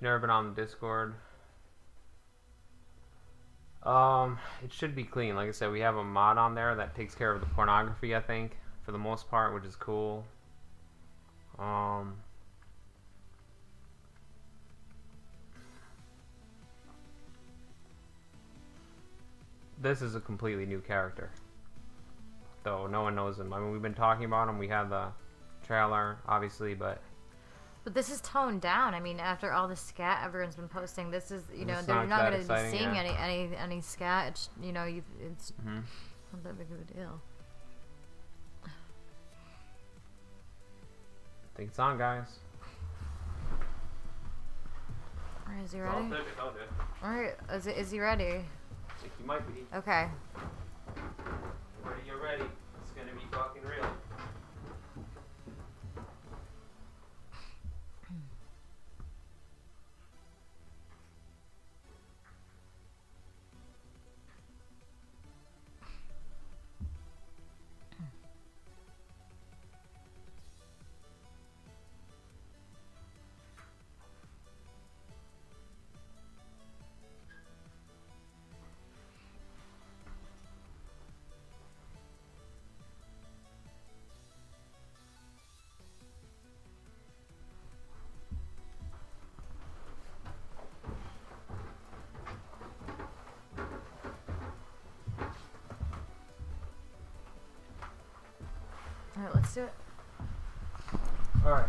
never been on the Discord. It should be clean. Like I said, we have a mod on there that takes care of the pornography, I think, for the most part, which is cool. This is a completely new character, though no one knows him. I mean, we've been talking about him. We had the trailer, obviously, but this is toned down. I mean, after all the scat everyone's been posting, this is, you know, they're not going to be seeing any scat. It's, you know, it's not that big of a deal. I think it's on, guys. Alright, is he ready? Alright, is he ready? I think he might be. Okay. Ready, you're ready. It's gonna be fucking real. Alright, let's do it. Alright.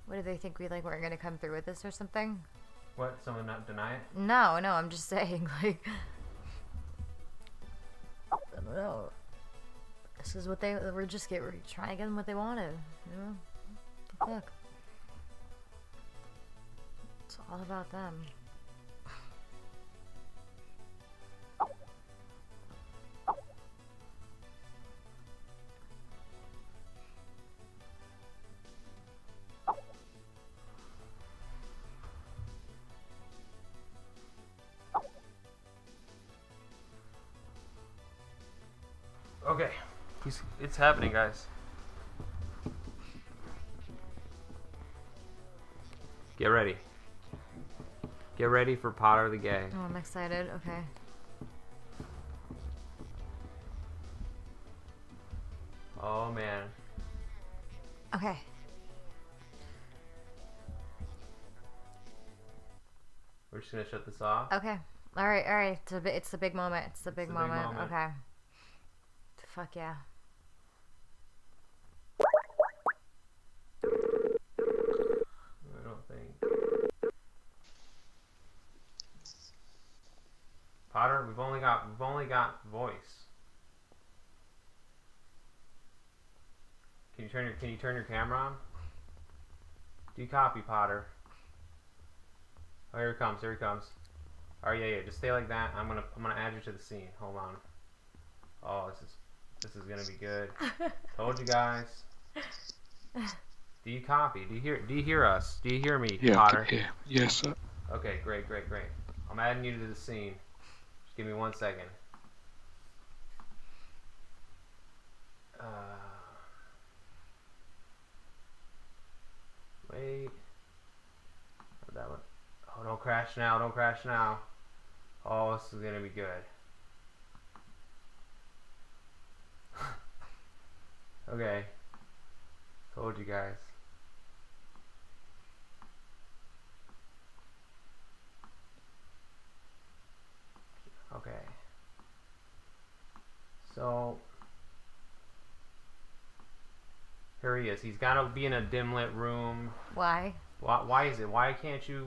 What do they think, we like weren't gonna come through with this or something? What? Someone not deny it? No, I'm just saying, like, I don't know. This is what we're trying to get them what they wanted, you know? What the fuck? It's all about them. Okay, it's happening, guys. Get ready. Get ready for Potter the Gay. Oh, I'm excited. Okay. Oh, man. Okay. We're just gonna shut this off. Okay. All right. It's the big moment. It's the big moment. Okay. Fuck yeah. I don't think. Potter, we've only got voice. Can you turn your camera on? Do you copy, Potter? Oh, here he comes. Oh yeah. Just stay like that. I'm gonna add you to the scene. Hold on. Oh, this is gonna be good. Told you guys. Do you copy? Do you hear us? Do you hear me, Potter? Yeah. Yes, sir. Okay, great. I'm adding you to the scene. Just give me 1 second. Wait. That one. Oh, don't crash now. Oh, this is gonna be good. Okay. Told you guys. Okay. So here he is. He's gotta be in a dim lit room. Why? Why is it? Why can't you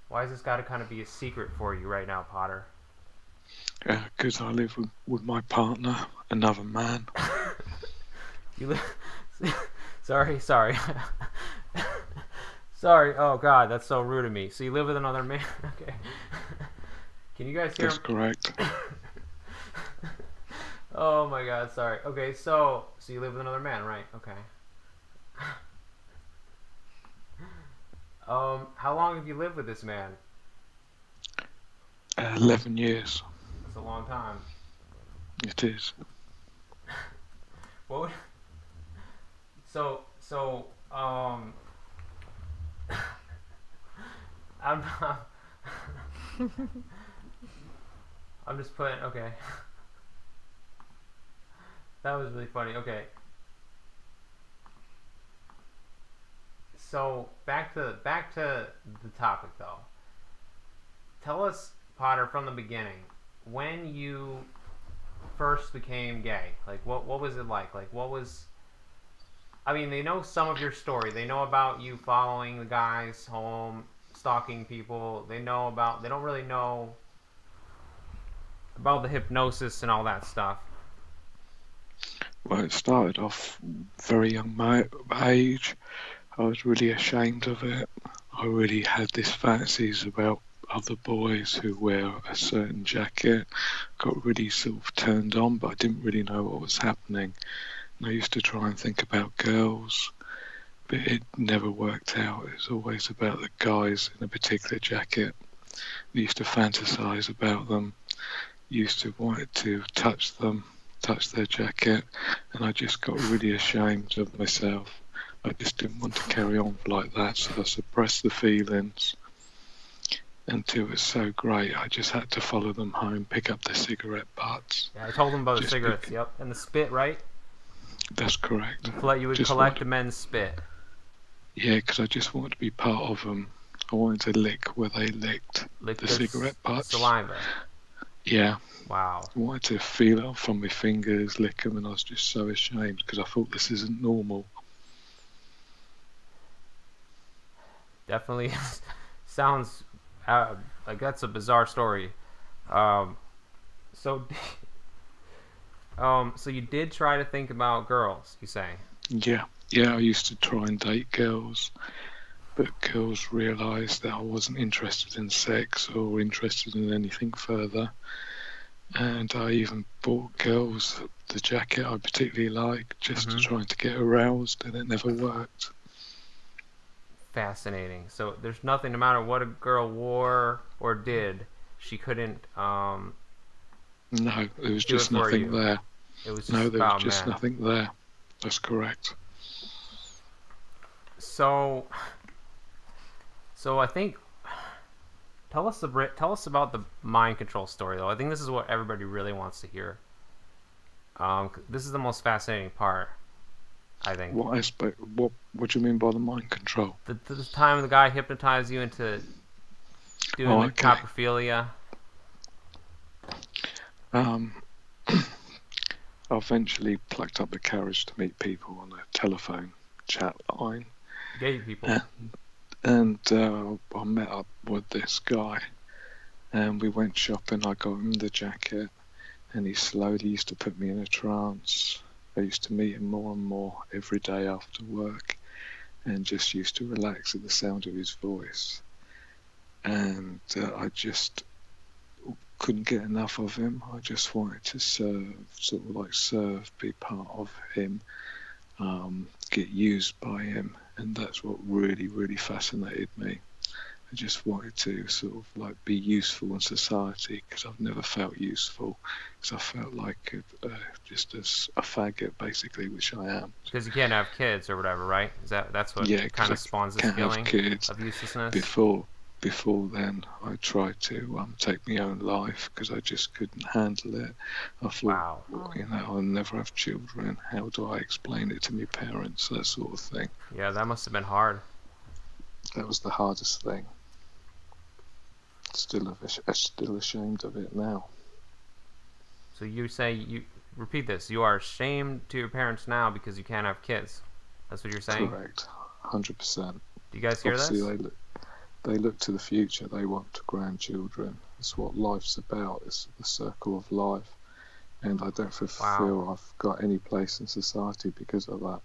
why is this gotta kinda be a secret for you right now, Potter? Because I live with my partner, another man. You sorry. Sorry. Oh God, that's so rude of me. So you live with another man? Okay. Can you guys hear? That's correct. Oh my God, sorry. Okay, so you live with another man, right? Okay. How long have you lived with this man? 11 years. That's a long time. It is. What would, so I'm I'm just putting, okay. That was really funny. Okay. So back to the topic though. Tell us, Potter, from the beginning, when you first became gay. Like what was it like? Like what was I mean, they know some of your story. They know about you following the guys home, stalking people. They don't really know about the hypnosis and all that stuff. Well, it started off very young age. I was really ashamed of it. I really had these fantasies about other boys who wear a certain jacket. Got really sort of turned on, but I didn't really know what was happening. And I used to try and think about girls, but it never worked out. It was always about the guys in a particular jacket. I used to fantasize about them. Used to want to touch them, touch their jacket, and I just got really ashamed of myself. I just didn't want to carry on like that, so I suppressed the feelings until it was so great I just had to follow them home, pick up their cigarette butts. Yeah, I told them about the cigarettes, yep. And the spit, right? That's correct. You would collect the men's spit. Yeah, because I just wanted to be part of them. I wanted to lick where they licked the cigarette butts. Saliva. Yeah. Wow. I wanted to feel it from my fingers, lick them, and I was just so ashamed because I thought this isn't normal. Definitely sounds like that's a bizarre story. So you did try to think about girls, you say? Yeah, I used to try and date girls, but girls realised that I wasn't interested in sex or interested in anything further. And I even bought girls the jacket I particularly like just to try to get aroused, and it never worked. Fascinating. So there's nothing, no matter what a girl wore or did, she couldn't. No, there was just nothing there. It was just no, there was just nothing there. That's correct. So I think tell us about the mind control story, though. I think this is what everybody really wants to hear. This is the most fascinating part, I think. What aspect? What do you mean by the mind control? The time the guy hypnotized you into doing the coprophilia. I eventually plucked up the courage to meet people on a telephone chat line. Gay people. And I met up with this guy, and we went shopping. I got him the jacket, and he slowly used to put me in a trance. I used to meet him more and more every day after work, and just used to relax at the sound of his voice. And I just couldn't get enough of him. I just wanted to serve, be part of him, get used by him, and that's what really, really fascinated me. I just wanted to be useful in society, because I've never felt useful, because I felt like just as a faggot, basically, which I am. Because you can't have kids or whatever, right? That's what kind of spawns this feeling of uselessness? Before then, I tried to take my own life because I just couldn't handle it. I thought, I'll never have children. How do I explain it to my parents? That sort of thing. Yeah, that must have been hard. That was the hardest thing. Still ashamed of it now. So you say, repeat this, you are ashamed to your parents now because you can't have kids. That's what you're saying? Correct. 100%. Do you guys hear this? They look to the future. They want grandchildren. It's what life's about. It's the circle of life. And I don't feel I've got any place in society because of that.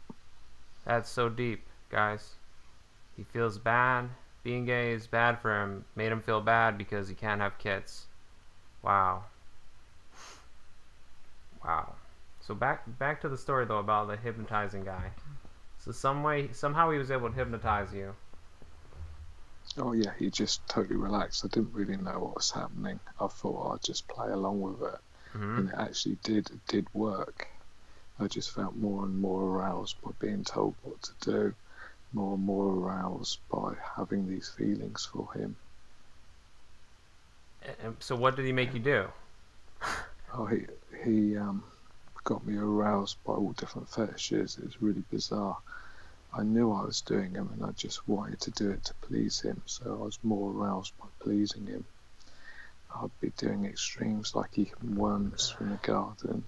That's so deep, guys. He feels bad. Being gay is bad for him. Made him feel bad because he can't have kids. Wow. So back to the story though about the hypnotizing guy. So somehow he was able to hypnotize you. Oh yeah, he just totally relaxed. I didn't really know what was happening. I thought I'd just play along with it, and it actually did work. I just felt more and more aroused by being told what to do, more and more aroused by having these feelings for him. So what did he make you do? Oh, he got me aroused by all different fetishes. It was really bizarre. I knew I was doing them, and I just wanted to do it to please him, so I was more aroused by pleasing him. I'd be doing extremes like eating worms from the garden,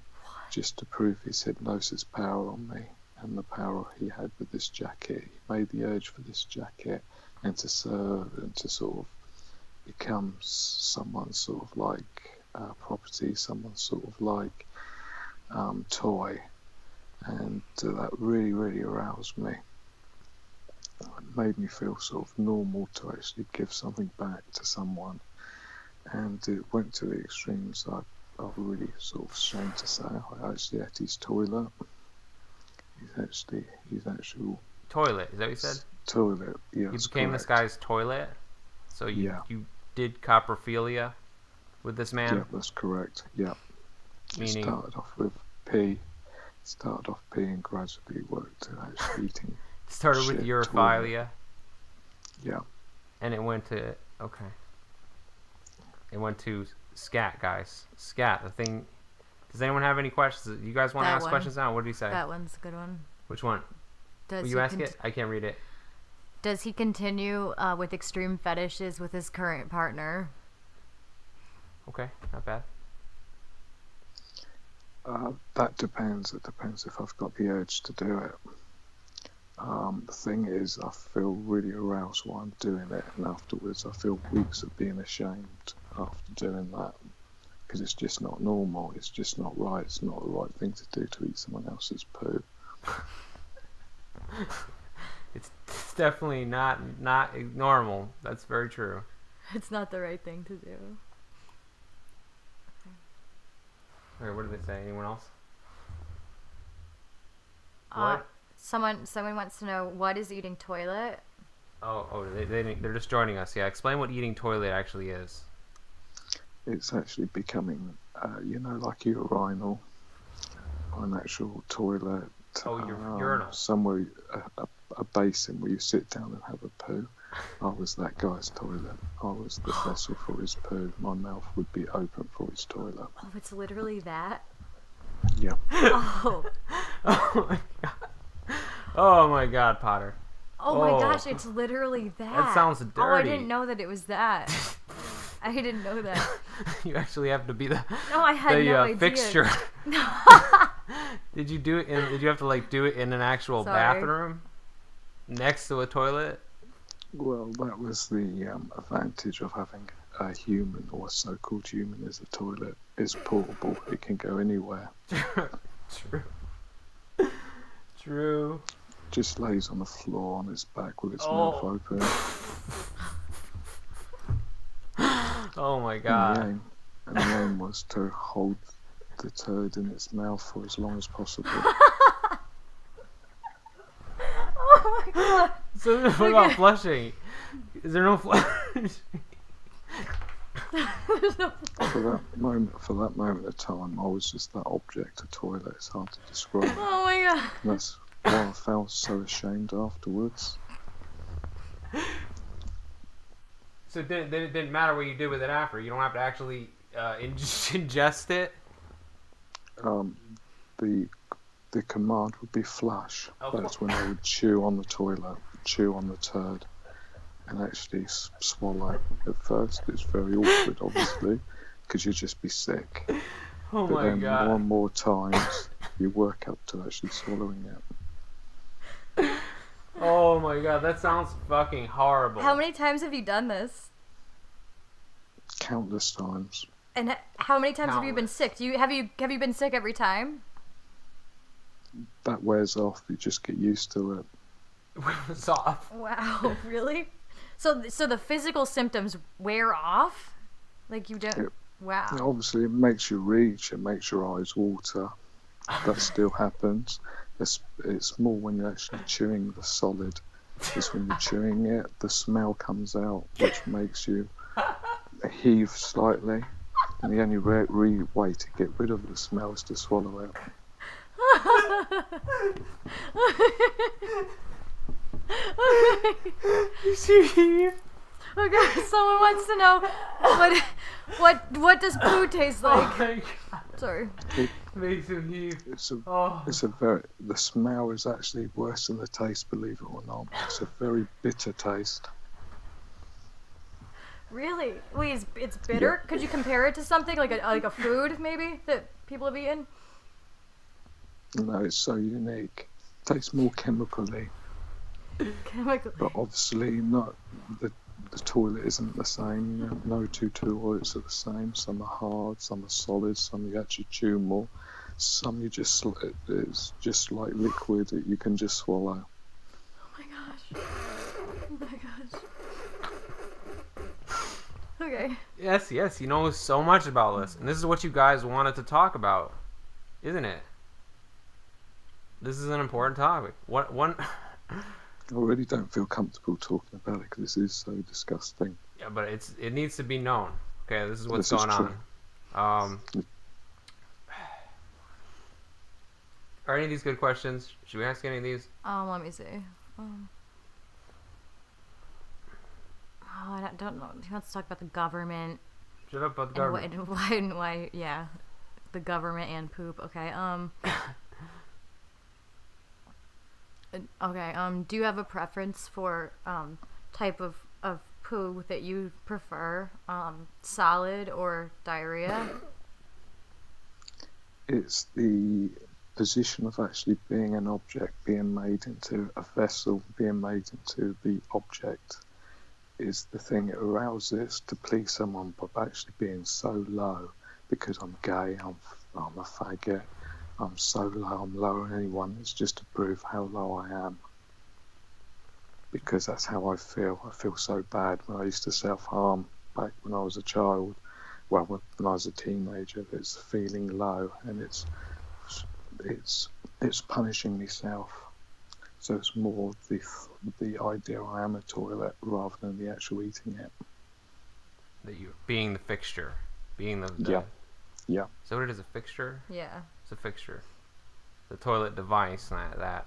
just to prove his hypnosis power on me and the power he had with this jacket. He made the urge for this jacket and to serve and to sort of become someone's sort of like property, someone's sort of like toy, and that really, really aroused me. It made me feel sort of normal to actually give something back to someone, and it went to the extremes. I'm really sort of ashamed to say I actually ate his toilet. His actual toilet. Is that what you said? Toilet. Yeah. You became this guy's toilet. So you did coprophilia with this man. Yeah, that's correct. Yeah. Meaning, it started off with pee. Started off peeing, gradually worked to actually eating. Started with urophilia. Toilet. Yeah. And it went to It went to scat, guys. Scat, the thing. Does anyone have any questions? You guys want to ask questions now? What did he say? That one's a good one. Which one? Will you ask it? I can't read it. Does he continue with extreme fetishes with his current partner? Okay, not bad. That depends. It depends if I've got the urge to do it. The thing is, I feel really aroused while I'm doing it, and afterwards I feel weeks of being ashamed after doing that, because it's just not normal. It's just not right. It's not the right thing to do to eat someone else's poo. It's definitely not normal. That's very true. It's not the right thing to do. Okay, what did they say? Anyone else? What? Someone wants to know, what is eating toilet? They're just joining us. Yeah, explain what eating toilet actually is. It's actually becoming, like a urinal, an actual toilet. Urinal. Somewhere, a basin where you sit down and have a poo. I was that guy's toilet. I was the vessel for his poo. My mouth would be open for his toilet. Oh, it's literally that? Yeah. Oh. Oh my god. Oh my god, Potter. Oh my gosh, it's literally that. That sounds dirty. Oh, I didn't know that it was that. I didn't know that. You actually have to be the I had no idea. Fixture. Did you do it did you have to do it in an actual bathroom next to a toilet? Well, that was the advantage of having a human, or a so-called human, as a toilet. It's portable. It can go anywhere. True. Just lays on the floor on its back with its mouth open. Oh my god. And the aim was to hold the turd in its mouth for as long as possible. Oh my god. So what about flushing? Is there no flushing? For that moment of time, I was just that object, a toilet. It's hard to describe. Oh my god. And that's why I felt so ashamed afterwards. So it didn't matter what you did with it after. You don't have to actually ingest it. The command would be flush. That's when I would chew on the toilet, chew on the turd, and actually swallow. At first, it's very awkward, obviously, because you'd just be sick. Oh but my then god! More and more times, you work up to actually swallowing it. Oh my god, that sounds fucking horrible. How many times have you done this? Countless times. And how many times have you been sick? Have you been sick every time? That wears off. You just get used to it. Wears off. Wow, really? So the physical symptoms wear off? Like you don't... Wow. Obviously, it makes you reach. It makes your eyes water. that still happens. It's more when you're actually chewing the solid. It's when you're chewing it, the smell comes out, which makes you heave slightly. And the only way to get rid of the smell is to swallow it. Okay, someone wants to know what does poo taste like? Sorry. It makes him heave. The smell is actually worse than the taste, believe it or not. It's a very bitter taste. Really? Wait, it's bitter? Yeah. Could you compare it to something like a food maybe that people have eaten? No, it's so unique. It tastes more chemically. But obviously not. The toilet isn't the same. You know, no two toilets are the same. Some are hard, some are solid, some you actually chew more. Some it's just like liquid that you can just swallow. Oh my gosh. Oh my gosh. Okay. Yes, you know so much about this. And this is what you guys wanted to talk about, isn't it? This is an important topic. I really don't feel comfortable talking about it because this is so disgusting. Yeah, but it needs to be known. Okay, this is what's going on. Are any of these good questions? Should we ask any of these? Let me see. I don't know. He wants to talk about the government. Shut up about the government. And why, yeah. The government and poop. Okay, Okay, do you have a preference for type of poo that you prefer? Solid or diarrhea? It's the position of actually being an object, being made into a vessel, being made into the object is the thing that arouses to please someone, but actually being so low because I'm gay, I'm a faggot. I'm so low, I'm lower than anyone. It's just to prove how low I am. Because that's how I feel. I feel so bad when I used to self-harm back when I was a child. Well, when I was a teenager, it's feeling low and it's punishing myself. So it's more the idea I am a toilet rather than the actual eating it. That you being the fixture, being the yeah. So what it is, a fixture? Yeah. It's a fixture. The toilet device, that.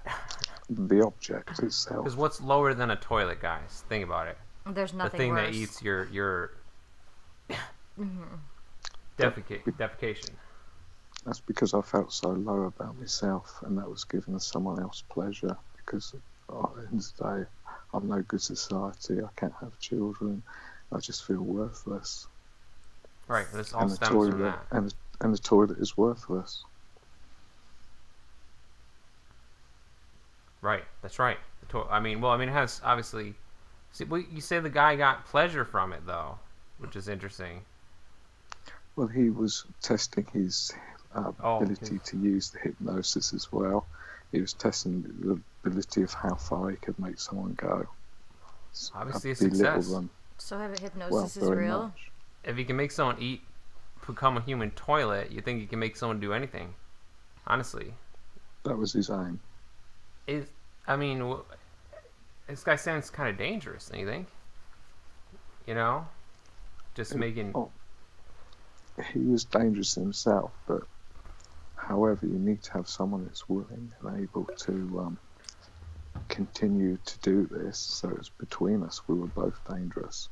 The object itself. Because what's lower than a toilet, guys? Think about it. There's nothing the thing worse. That eats your defecation. That's because I felt so low about myself, and that was giving someone else pleasure. Because at the end of the day, I'm no good society. I can't have children. I just feel worthless. Right, and this all stems from that. And the toilet is worthless. Right, that's right. It has obviously. See, you say the guy got pleasure from it though, which is interesting. Well, he was testing his ability to use the hypnosis as well. He was testing the ability of how far he could make someone go. Obviously, a success. So, hypnosis is real. Much. If you can make someone become a human toilet, you think you can make someone do anything? Honestly, that was his aim. This guy sounds kind of dangerous, don't you think? You know, just making. Oh, he was dangerous himself, but however, you need to have someone that's willing and able to continue to do this. So it's between us. We were both dangerous.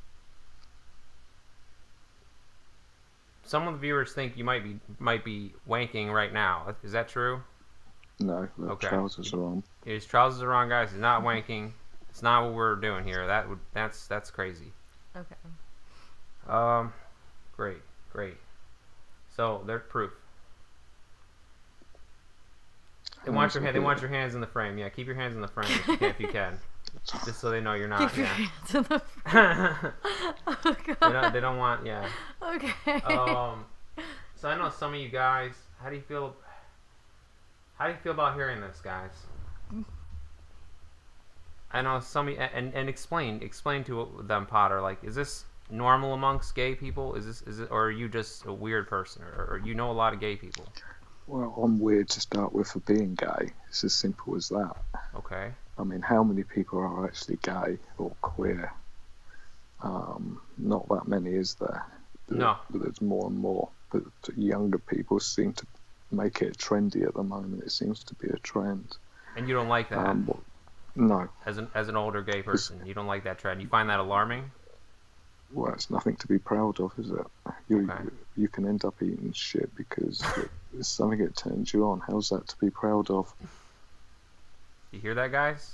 Some of the viewers think you might be wanking right now. Is that true? No, the trousers are on. His trousers are on, guys. He's not wanking. It's not what we're doing here. That's crazy. Okay. Great. So there's proof. They want your hands in the frame. Yeah, keep your hands in the frame if you can. Just so they know you're not. Keep your hands in the frame. Oh, God. They don't want. Yeah. Okay. So I know some of you guys. How do you feel about hearing this, guys? I know some of you, and explain to them, Potter. Like, is this normal amongst gay people? Is it, or are you just a weird person, or you know a lot of gay people? Well, I'm weird to start with for being gay. It's as simple as that. Okay. I mean, how many people are actually gay or queer? Not that many, is there? No. But there's more and more. But younger people seem to make it trendy at the moment. It seems to be a trend. And you don't like that? No. As an older gay person, you don't like that trend? You find that alarming? Well, it's nothing to be proud of, is it? You can end up eating shit because it's something that turns you on. How's that to be proud of? You hear that, guys?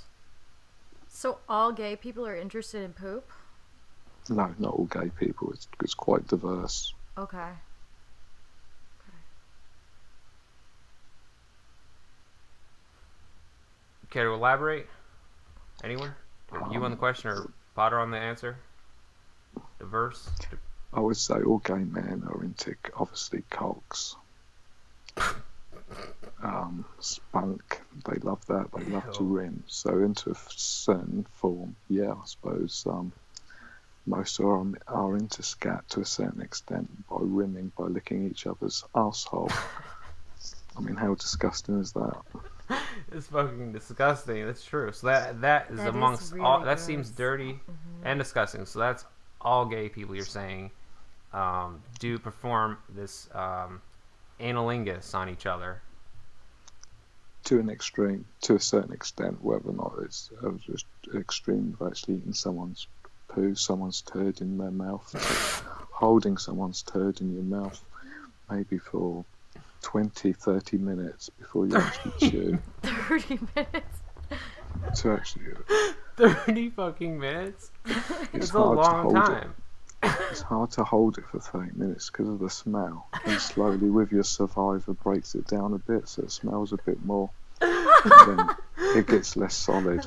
So all gay people are interested in poop? No, not all gay people. It's quite diverse. Okay. Care to elaborate? Anyone? You on the question or Potter on the answer? Diverse? I would say all gay men are into, obviously, cocks. Spunk, they love that. They love to rim. So into a certain form, yeah, I suppose most are into scat to a certain extent by rimming, by licking each other's asshole. I mean, how disgusting is that? It's fucking disgusting. That's true. So that is amongst really all. That gross. seems dirty and disgusting. So that's all gay people. You're saying do perform this analingus on each other. To an extreme, to a certain extent, whether or not it's just extreme of actually eating someone's poo, someone's turd in their mouth, holding someone's turd in your mouth, maybe for 20, 30 minutes before you actually chew. 30 minutes? To actually... 30 fucking minutes? It's a long time. It's hard to hold it for 30 minutes because of the smell. And slowly, with your saliva, breaks it down a bit so it smells a bit more. And then it gets less solid.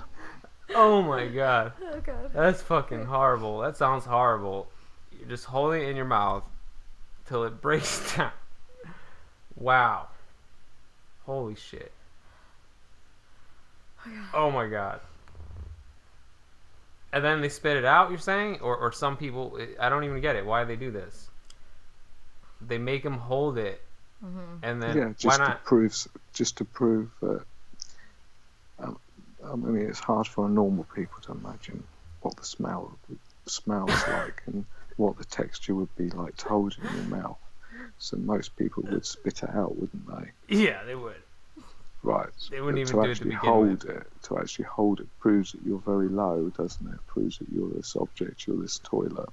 Oh my god. Oh god. That's fucking horrible. That sounds horrible. You're just holding it in your mouth till it breaks down. Wow. Holy shit. Oh my god. And then they spit it out, you're saying? Or some people, I don't even get it. Why do they do this? They make them hold it. And then, yeah, why not? Just to prove that. I mean, it's hard for normal people to imagine what the smell smells like and what the texture would be like to hold in your mouth. So most people would spit it out, wouldn't they? Yeah, they would. Right. They wouldn't even to do it to actually begin hold with. it. To actually hold it proves that you're very low, doesn't it? It proves that you're this object, you're this toilet.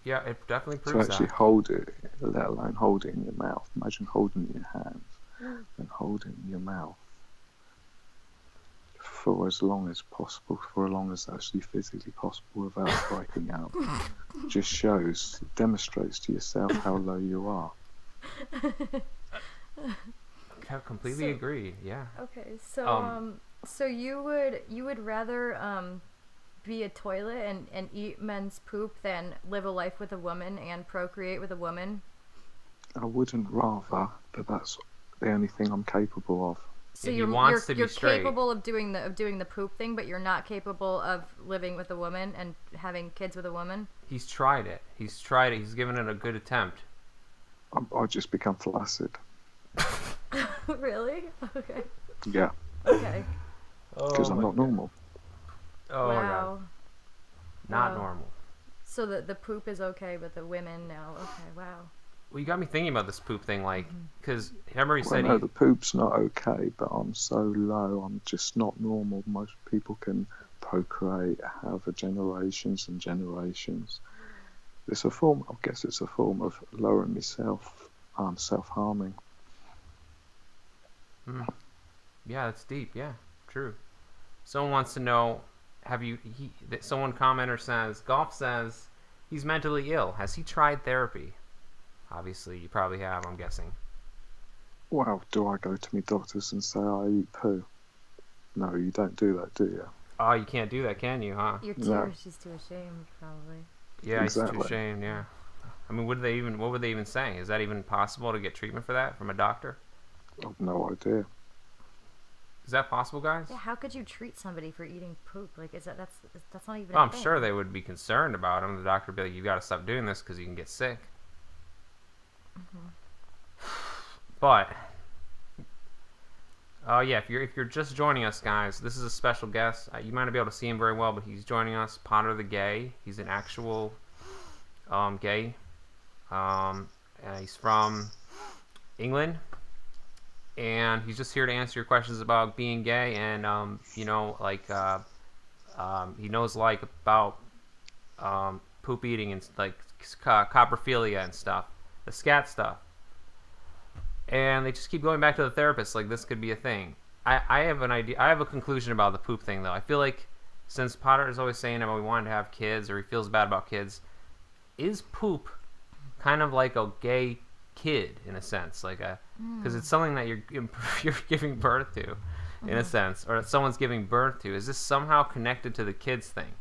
Yeah, it definitely To proves actually that. hold it, let alone hold it in your mouth. Imagine holding it in your hands and holding it in your mouth for as long as possible, for as long as actually physically possible without breaking out. Just demonstrates to yourself how low you are. I completely agree. Yeah. Okay, so so you would rather be a toilet and eat men's poop than live a life with a woman and procreate with a woman? I wouldn't rather, but that's the only thing I'm capable of. So Yeah, he you're wants to be straight. capable of doing the poop thing, but you're not capable of living with a woman and having kids with a woman? He's tried it. He's given it a good attempt. I just become flaccid. Really? Okay. Yeah, Okay. because I'm not normal. Oh my god. Wow. Not Wow. normal. So the poop is okay, but the women now. Okay. Wow. Well, you got me thinking about this poop thing, like, because remember he Well, said no, the poop's not okay, but I'm so low, I'm just not normal. Most people can procreate, have generations and generations. It's a form, I guess it's a form of lowering myself, self-harming. Yeah, that's deep. Yeah, true. Someone wants to know, someone commenter says, Golf says he's mentally ill. Has he tried therapy? Obviously, you probably have, I'm guessing. Well, do I go to my doctors and say I eat poo? No, you don't do that, do you? Oh, you can't do that, can you, huh? She's too ashamed, probably. Yeah, Exactly. he's too ashamed, yeah. I mean, what would they even say? Is that even possible to get treatment for that from a doctor? I've no idea. Is that possible, guys? Yeah, how could you treat somebody for eating poop? Like, that's not even. Oh, I'm sure they would be concerned about him. The doctor would be like, "You got to stop doing this because you can get sick." But Yeah, if you're just joining us, guys, this is a special guest. You might not be able to see him very well, but he's joining us. Potter the Gay. He's an actual gay. He's from England, and he's just here to answer your questions about being gay, and he knows like about poop eating and like coprophilia and stuff, the scat stuff. And they just keep going back to the therapist like this could be a thing. I have an idea. I have a conclusion about the poop thing, though. I feel like since Potter is always saying about we wanted to have kids or he feels bad about kids, is poop kind of like a gay kid in a sense, like because it's something that you're giving birth to, in a sense, or that someone's giving birth to. Is this somehow connected to the kids thing?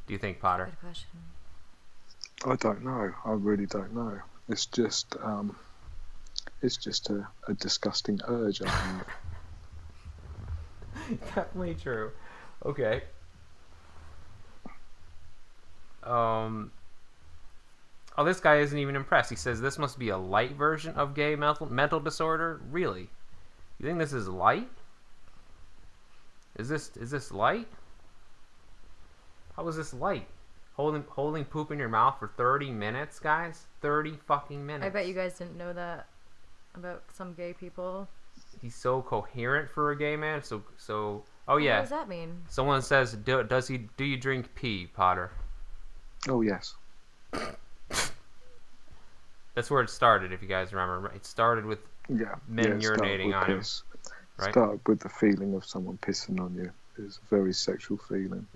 Do you think, Potter? Good question. I don't know. I really don't know. It's just a disgusting urge, I think. Definitely true. Okay. Oh, this guy isn't even impressed. He says this must be a light version of gay mental disorder. Really? You think this is light? Is this light? How is this light? Holding poop in your mouth for 30 minutes, guys? 30 fucking minutes. I bet you guys didn't know that about some gay people. He's so coherent for a gay man. So. Oh yeah. What does that mean? Someone says, do you drink pee, Potter? Oh yes. That's where it started, if you guys remember. It started with men urinating on him. Right? Started with the feeling of someone pissing on you. It's a very sexual feeling.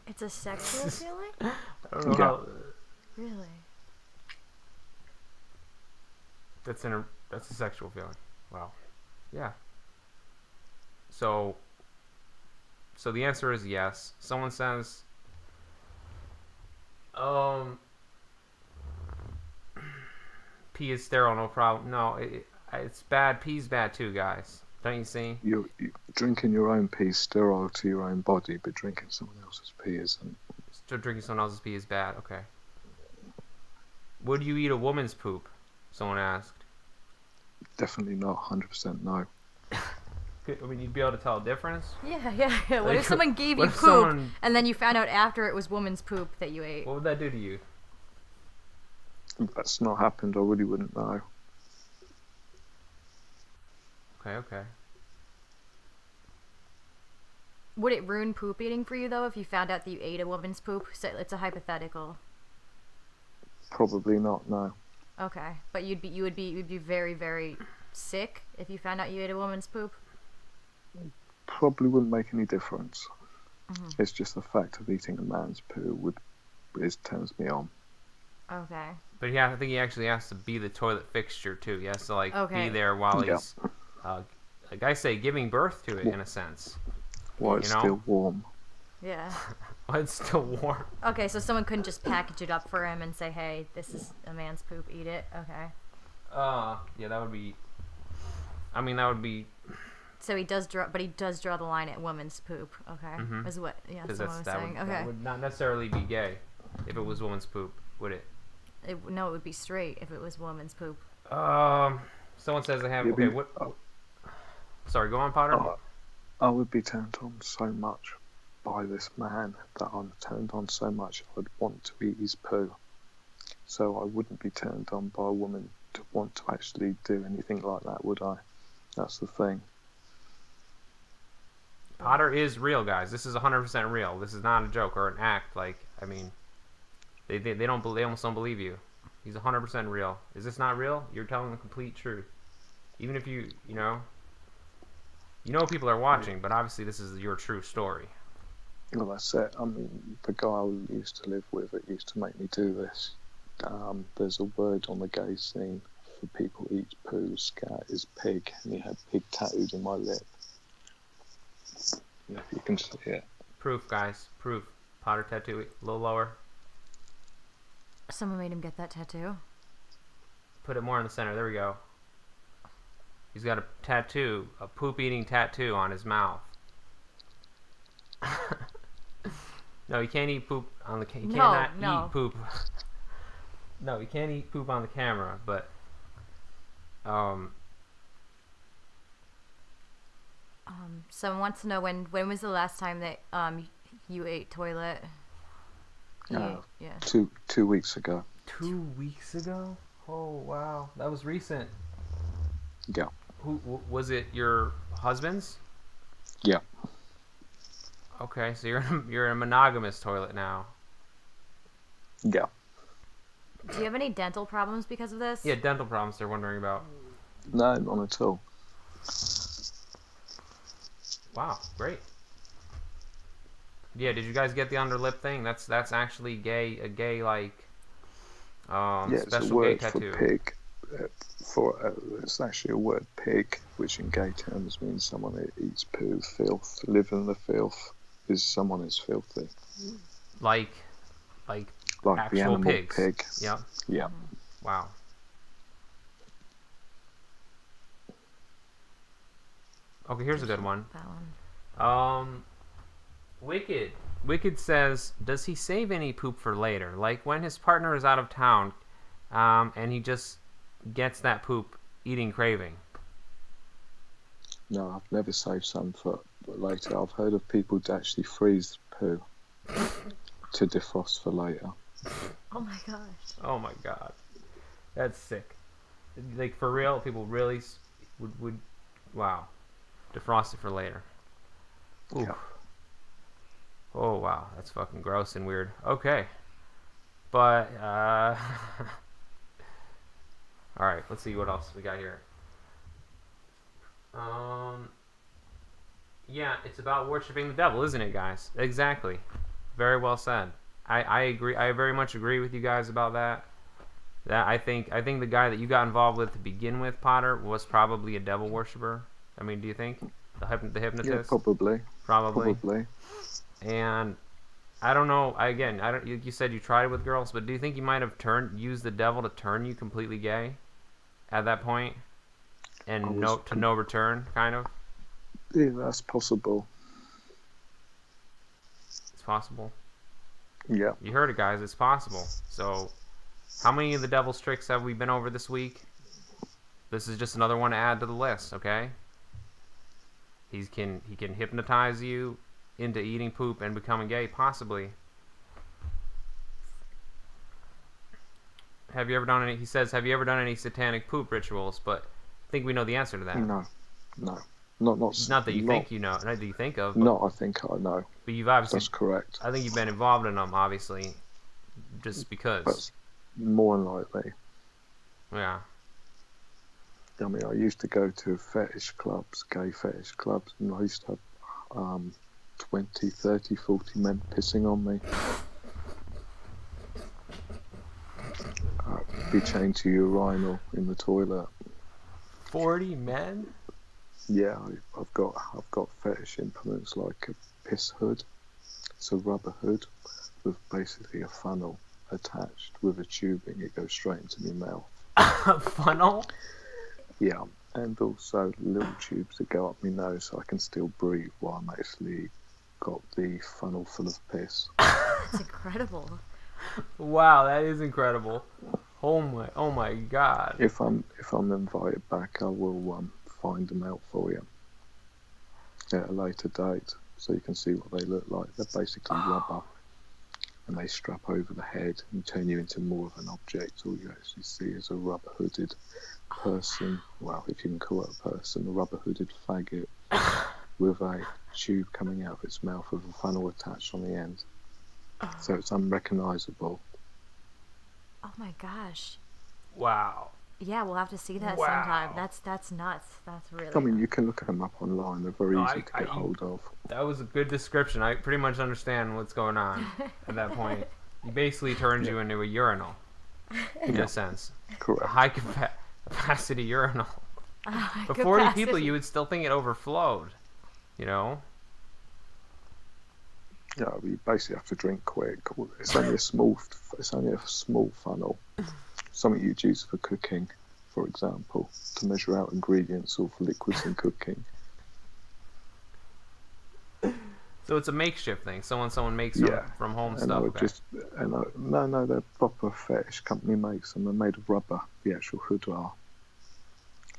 It's a sexual feeling? I don't know how... Really? That's a sexual feeling. Wow. Yeah. So the answer is yes. Someone says, pee is sterile, no problem. No, it's bad. Pee's bad too, guys. Don't you see? You're drinking your own pee is sterile to your own body, but drinking someone else's pee isn't. Still drinking someone else's pee is bad. Okay. Would you eat a woman's poop? Someone asked. Definitely not. 100% no. I mean, you'd be able to tell a difference? Yeah. What if someone gave you poop and then you found out after it was woman's poop that you ate? What would that do to you? If that's not happened, I really wouldn't know. Okay. Would it ruin poop eating for you, though, if you found out that you ate a woman's poop? So it's a hypothetical. Probably not, no. Okay. But you'd be very, very sick if you found out you ate a woman's poop? Probably wouldn't make any difference. Mm-hmm. It's just the fact of eating a man's poo turns me on. Okay. But I think he actually has to be the toilet fixture too. He has to be there while he's, like I say, giving birth to it in a sense. While it's still warm. Yeah. While it's still warm. Okay, so someone couldn't just package it up for him and say, "Hey, this is a man's poop. Eat it." Okay. Yeah, that would be. I mean, that would be. So he does draw the line at woman's poop. Okay. Mm-hmm. Is what? Yeah. That's what I was saying. Okay. That would not necessarily be gay, if it was woman's poop, would it? No, it would be straight if it was woman's poop. Someone says I have. Okay, what? Sorry, go on, Potter. I would be turned on so much by this man that I'm turned on so much I'd want to eat his poo. So I wouldn't be turned on by a woman to want to actually do anything like that, would I? That's the thing. Potter is real, guys. This is 100% real. This is not a joke or an act. Like, I mean, they almost don't believe you. He's 100% real. Is this not real? You're telling the complete truth. Even if you know people are watching, but obviously this is your true story. Well, that's it. I mean, the guy I used to live with, it used to make me do this. There's a word on the gay scene for people who eat poo, scat, is pig, and he had pig tattooed in my lip. If you can see it. Proof, guys. Proof. Potter tattoo. A little lower. Someone made him get that tattoo. Put it more in the center. There we go. He's got a tattoo, a poop-eating tattoo on his mouth. No, you can't eat poop on the camera. You cannot eat poop. No, you can't eat poop on the camera, but Someone wants to know when was the last time that you ate toilet? Yeah. 2 weeks ago. 2 weeks ago? Oh wow, that was recent. Yeah. Who was it? Your husband's? Yeah. Okay, so you're in a monogamous toilet now. Yeah. Do you have any dental problems because of this? Yeah, dental problems they're wondering about. No, not at all. Wow, great. Yeah, did you guys get the underlip thing? That's actually gay, a gay like special gay tattoo. For pig. It's actually a word pig, which in gay terms means someone who eats poo, filth. Live in the filth is someone who's filthy. Like actual the animal pigs. Pig. Yep. Yeah. Wow. Okay, here's a good one. That one. Wicked says, does he save any poop for later? Like when his partner is out of town, and he just gets that poop eating craving? No, I've never saved some for later. I've heard of people to actually freeze poo to defrost for later. Oh my gosh. Oh my god. That's sick. Like for real, people really would wow. Defrost it for later. Oof. Yeah. Oh wow, that's fucking gross and weird. Okay. But alright, let's see what else we got here. Yeah, it's about worshiping the devil, isn't it, guys? Exactly. Very well said. I agree. I very much agree with you guys about that. I think the guy that you got involved with to begin with, Potter, was probably a devil worshiper. I mean, do you think the hypnotist? Yeah, probably. Probably. And I don't know. You said you tried it with girls, but do you think you might have used the devil to turn you completely gay at that point, and no return, kind of? Yeah, that's possible. It's possible. Yeah. You heard it, guys. It's possible. So, how many of the devil's tricks have we been over this week? This is just another one to add to the list, okay? He can hypnotize you into eating poop and becoming gay, possibly. Have you ever done any? He says, have you ever done any satanic poop rituals? But I think we know the answer to that. No. Not that you think you know. Not that you think of. But, no, I think I know. But you've obviously. That's correct. I think you've been involved in them, obviously, just because. That's more than likely. Yeah. I mean, I used to go to fetish clubs, gay fetish clubs, and I used to have 20, 30, 40 men pissing on me. Be chained to urinal in the toilet. 40 men? Yeah, I've got fetish implements like a piss hood. It's a rubber hood with basically a funnel attached with a tubing. It goes straight into my mouth. A funnel? Yeah, and also little tubes that go up my nose so I can still breathe while I'm actually got the funnel full of piss. That's incredible. Wow, that is incredible. Oh my god. If I'm invited back, I will find them out for you at a later date so you can see what they look like. They're basically rubber, and they strap over the head and turn you into more of an object. All you actually see is a rubber hooded person, well, if you can call it a person, a rubber hooded faggot with a tube coming out of its mouth with a funnel attached on the end. So it's unrecognisable. Oh my gosh. Wow. Yeah, we'll have to see that sometime. That's nuts. That's really I mean, nuts. you can look them up online. They're very easy to get hold of. That was a good description. I pretty much understand what's going on at that point. He basically turns you into a urinal, in a sense. Correct. A high capacity urinal. But 40 people, you would still think it overflowed, you know? Yeah, you basically have to drink quick. It's only a small funnel. Something you'd use for cooking, for example, to measure out ingredients or for liquids in cooking. So it's a makeshift thing. Someone makes from home and stuff. No, they're proper fetish company makes them. They're made of rubber. The actual hood are,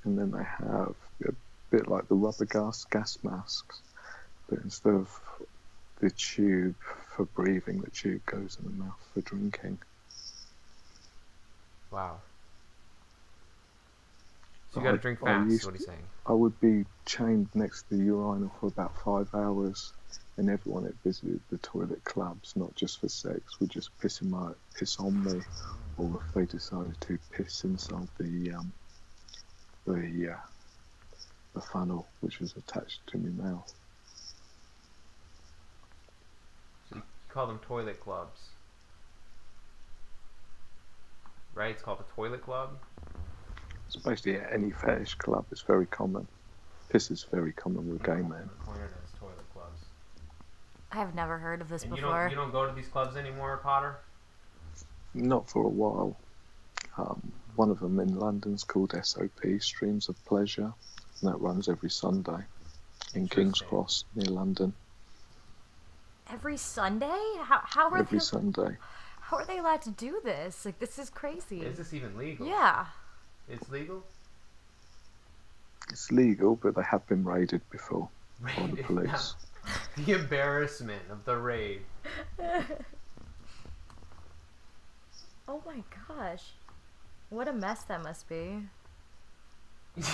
and then they have a bit like the rubber gas masks, but instead of the tube for breathing, the tube goes in the mouth for drinking. Wow. So you got to drink fast, is what he's saying. I would be chained next to the urinal for about 5 hours, and everyone that visited the toilet clubs, not just for sex, would just piss on me, or if they decided to piss inside the funnel which was attached to my mouth. So you call them toilet clubs, right? It's called a toilet club. It's basically any fetish club. It's very common. Piss is very common with gay men. Pointed as toilet clubs. I've never heard of this and before. You don't go to these clubs anymore, Potter? Not for a while. One of them in London's called SOP, Streams of Pleasure, and that runs every Sunday in King's Cross near London. Every Sunday? How are every Sunday? How are they allowed to do this? Like, this is crazy. Is this even legal? Yeah. It's legal? It's legal, but they have been raided before by the police. The embarrassment of the raid. Oh my gosh. What a mess that must be.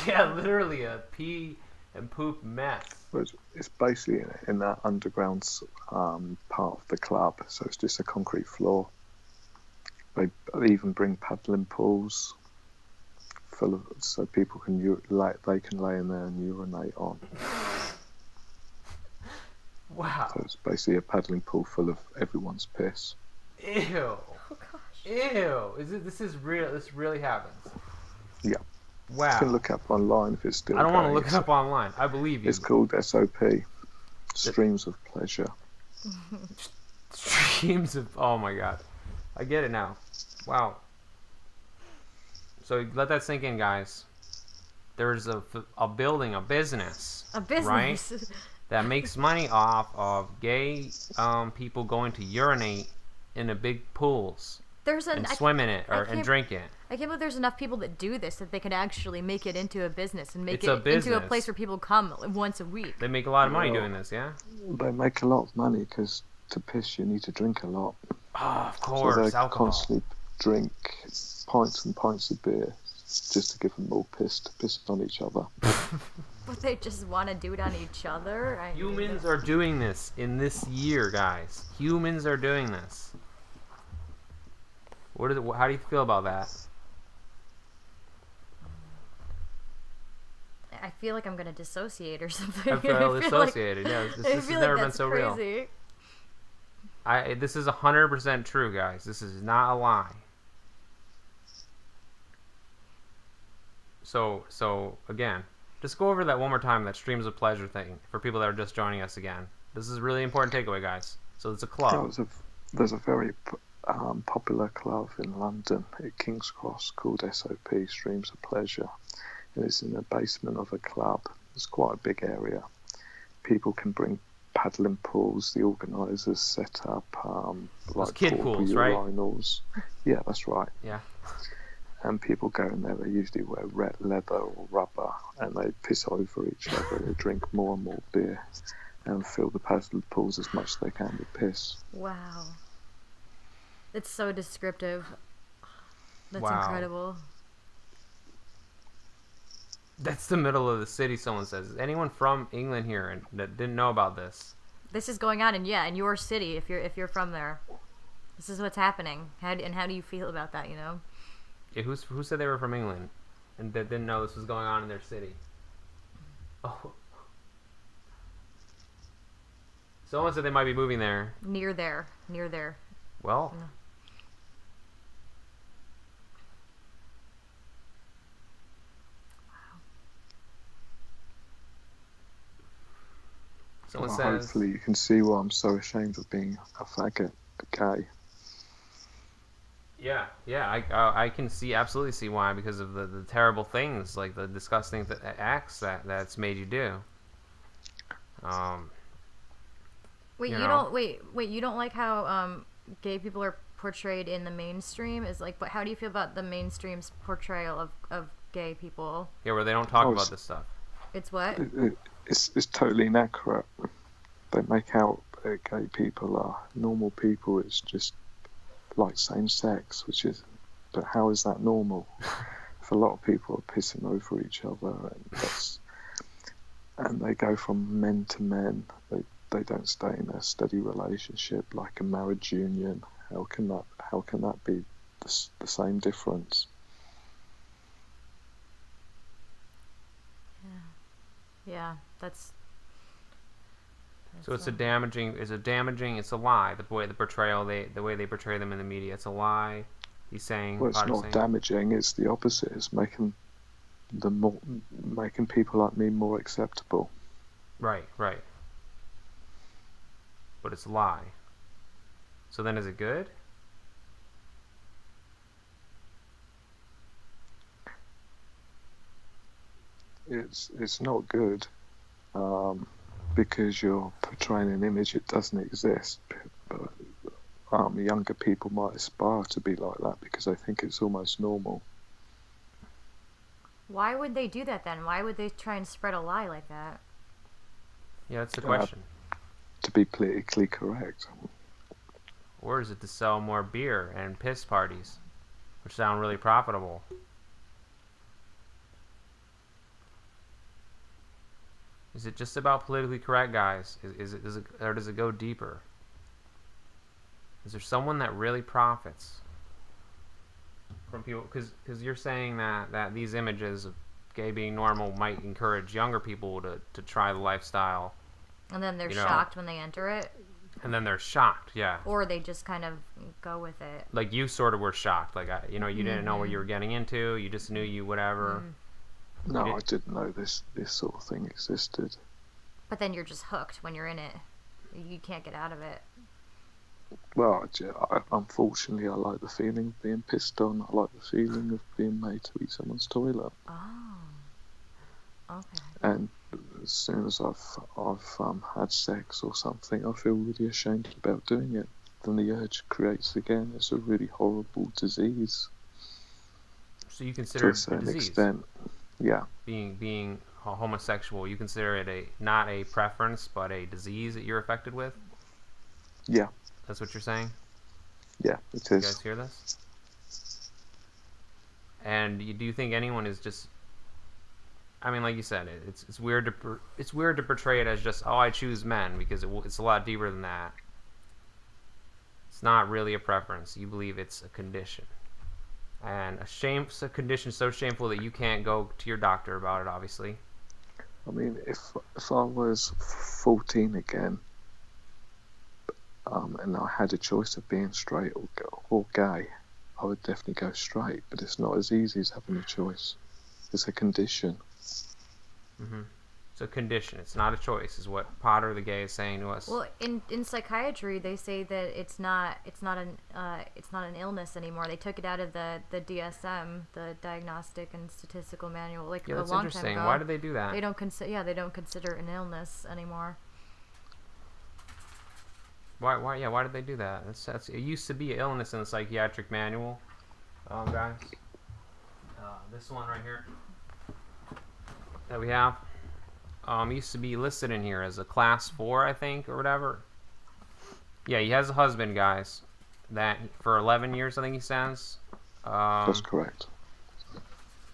Yeah, literally a pee and poop mess. But it's basically in that underground part of the club, so it's just a concrete floor. They even bring paddling pools full of, so people can they can lay in there and urinate on. Wow. So it's basically a paddling pool full of everyone's piss. Ew. Oh gosh. Ew. This is real? This really happens? Yeah. Wow. You can look up online if it's still I don't want to going. look it up online. I believe you. It's called SOP, Streams of Pleasure. Streams of... Oh my god. I get it now. Wow. So let that sink in, guys. There's a building, a business, right? That makes money off of gay people going to urinate in the big pools and swim in it and drink it. I can't believe there's enough people that do this that they could actually make it into a business and make it into a place where people come once a week. They make a lot of money doing this, yeah? They make a lot of money because to piss you need to drink a lot. Oh, of course, so they alcohol. Constantly drink pints and pints of beer just to give them more piss to piss on each other. But they just want to do it on each other? Humans are doing this in this year, guys. Humans are doing this. How do you feel about that? I feel like I'm going to dissociate or something. I feel dissociated, yeah. This has never been so crazy. Real. This is 100% true, guys. This is not a lie. So again, just go over that one more time, that Streams of Pleasure thing, for people that are just joining us again. This is a really important takeaway, guys. So it's a club. There's a very popular club in London at King's Cross called SOP, Streams of Pleasure. And it's in the basement of a club. It's quite a big area. People can bring paddling pools. The organisers set up like kid pools, urinals. Right? Yeah, that's right. Yeah. And people go in there, they usually wear red leather or rubber, and they piss over each other. They drink more and more beer and fill the paddle pools as much as they can with piss. Wow. It's so descriptive. That's wow. Incredible. That's the middle of the city, someone says. Is anyone from England here and that didn't know about this? This is going on in your city if you're from there. This is what's happening. How do you feel about that, you know? Yeah, who said they were from England and that didn't know this was going on in their city? Oh. Someone said they might be moving there. Near there. Well. No. Someone well, says, hopefully you can see why I'm so ashamed of being a faggot, a gay. Yeah, I can absolutely see why, because of the terrible things, like the disgusting acts that's made you do. Wait, you don't like how gay people are portrayed in the mainstream? But how do you feel about the mainstream's portrayal of gay people? Yeah, where they don't talk about this stuff. It's what? It's totally inaccurate. They make out gay people are normal people. It's just like same sex, but how is that normal? If a lot of people are pissing over each other, and they go from men to men, they don't stay in a steady relationship like a marriage union. How can that be the same difference? Yeah, that's so it's a lie. The portrayal, the way they portray them in the media, it's a lie. He's saying. Well, it's not damaging. It's the opposite. It's making people like me more acceptable. Right. But it's a lie. So then, is it good? It's not good, because you're portraying an image that doesn't exist. But younger people might aspire to be like that because they think it's almost normal. Why would they do that then? Why would they try and spread a lie like that? Yeah, that's the question. To be politically correct. Or is it to sell more beer and piss parties, which sound really profitable? Is it just about politically correct, guys? Or does it go deeper? Is there someone that really profits from people? Because you're saying that these images of gay being normal might encourage younger people to try the lifestyle. And then they're shocked when they enter it? And then they're shocked, yeah. Or they just kind of go with it. Like you sort of were shocked. Like, you didn't know what you were getting into. You just knew you whatever. No, I didn't know this sort of thing existed. But then you're just hooked when you're in it. You can't get out of it. Well, unfortunately, I like the feeling of being pissed on. I like the feeling of being made to eat someone's toilet. Oh, okay. And as soon as I've had sex or something, I feel really ashamed about doing it. Then the urge creates again. It's a really horrible disease. So you consider it a disease? Extent, yeah. Being homosexual, you consider it not a preference, but a disease that you're affected with? Yeah. That's what you're saying? Yeah, it is. You guys hear this? And do you think anyone is just... I mean, like you said, it's weird to portray it as just, I choose men, because it's a lot deeper than that. It's not really a preference. You believe it's a condition. And a condition so shameful that you can't go to your doctor about it, obviously. I mean, if I was 14 again, and I had a choice of being straight or gay, I would definitely go straight. But it's not as easy as having a choice. It's a condition. Mm-hmm. It's a condition. It's not a choice, is what Potter the gay is saying to us. Well, in psychiatry, they say that it's not an illness anymore. They took it out of the DSM, the Diagnostic and Statistical Manual, like a long time ago. That's interesting. Why did they do that? They don't consider it an illness anymore. Why? Yeah, why did they do that? It used to be an illness in the psychiatric manual, guys. This one right here that we have. Used to be listed in here as a class 4, I think, or whatever. Yeah, he has a husband, guys. That for 11 years, I think he says. That's correct.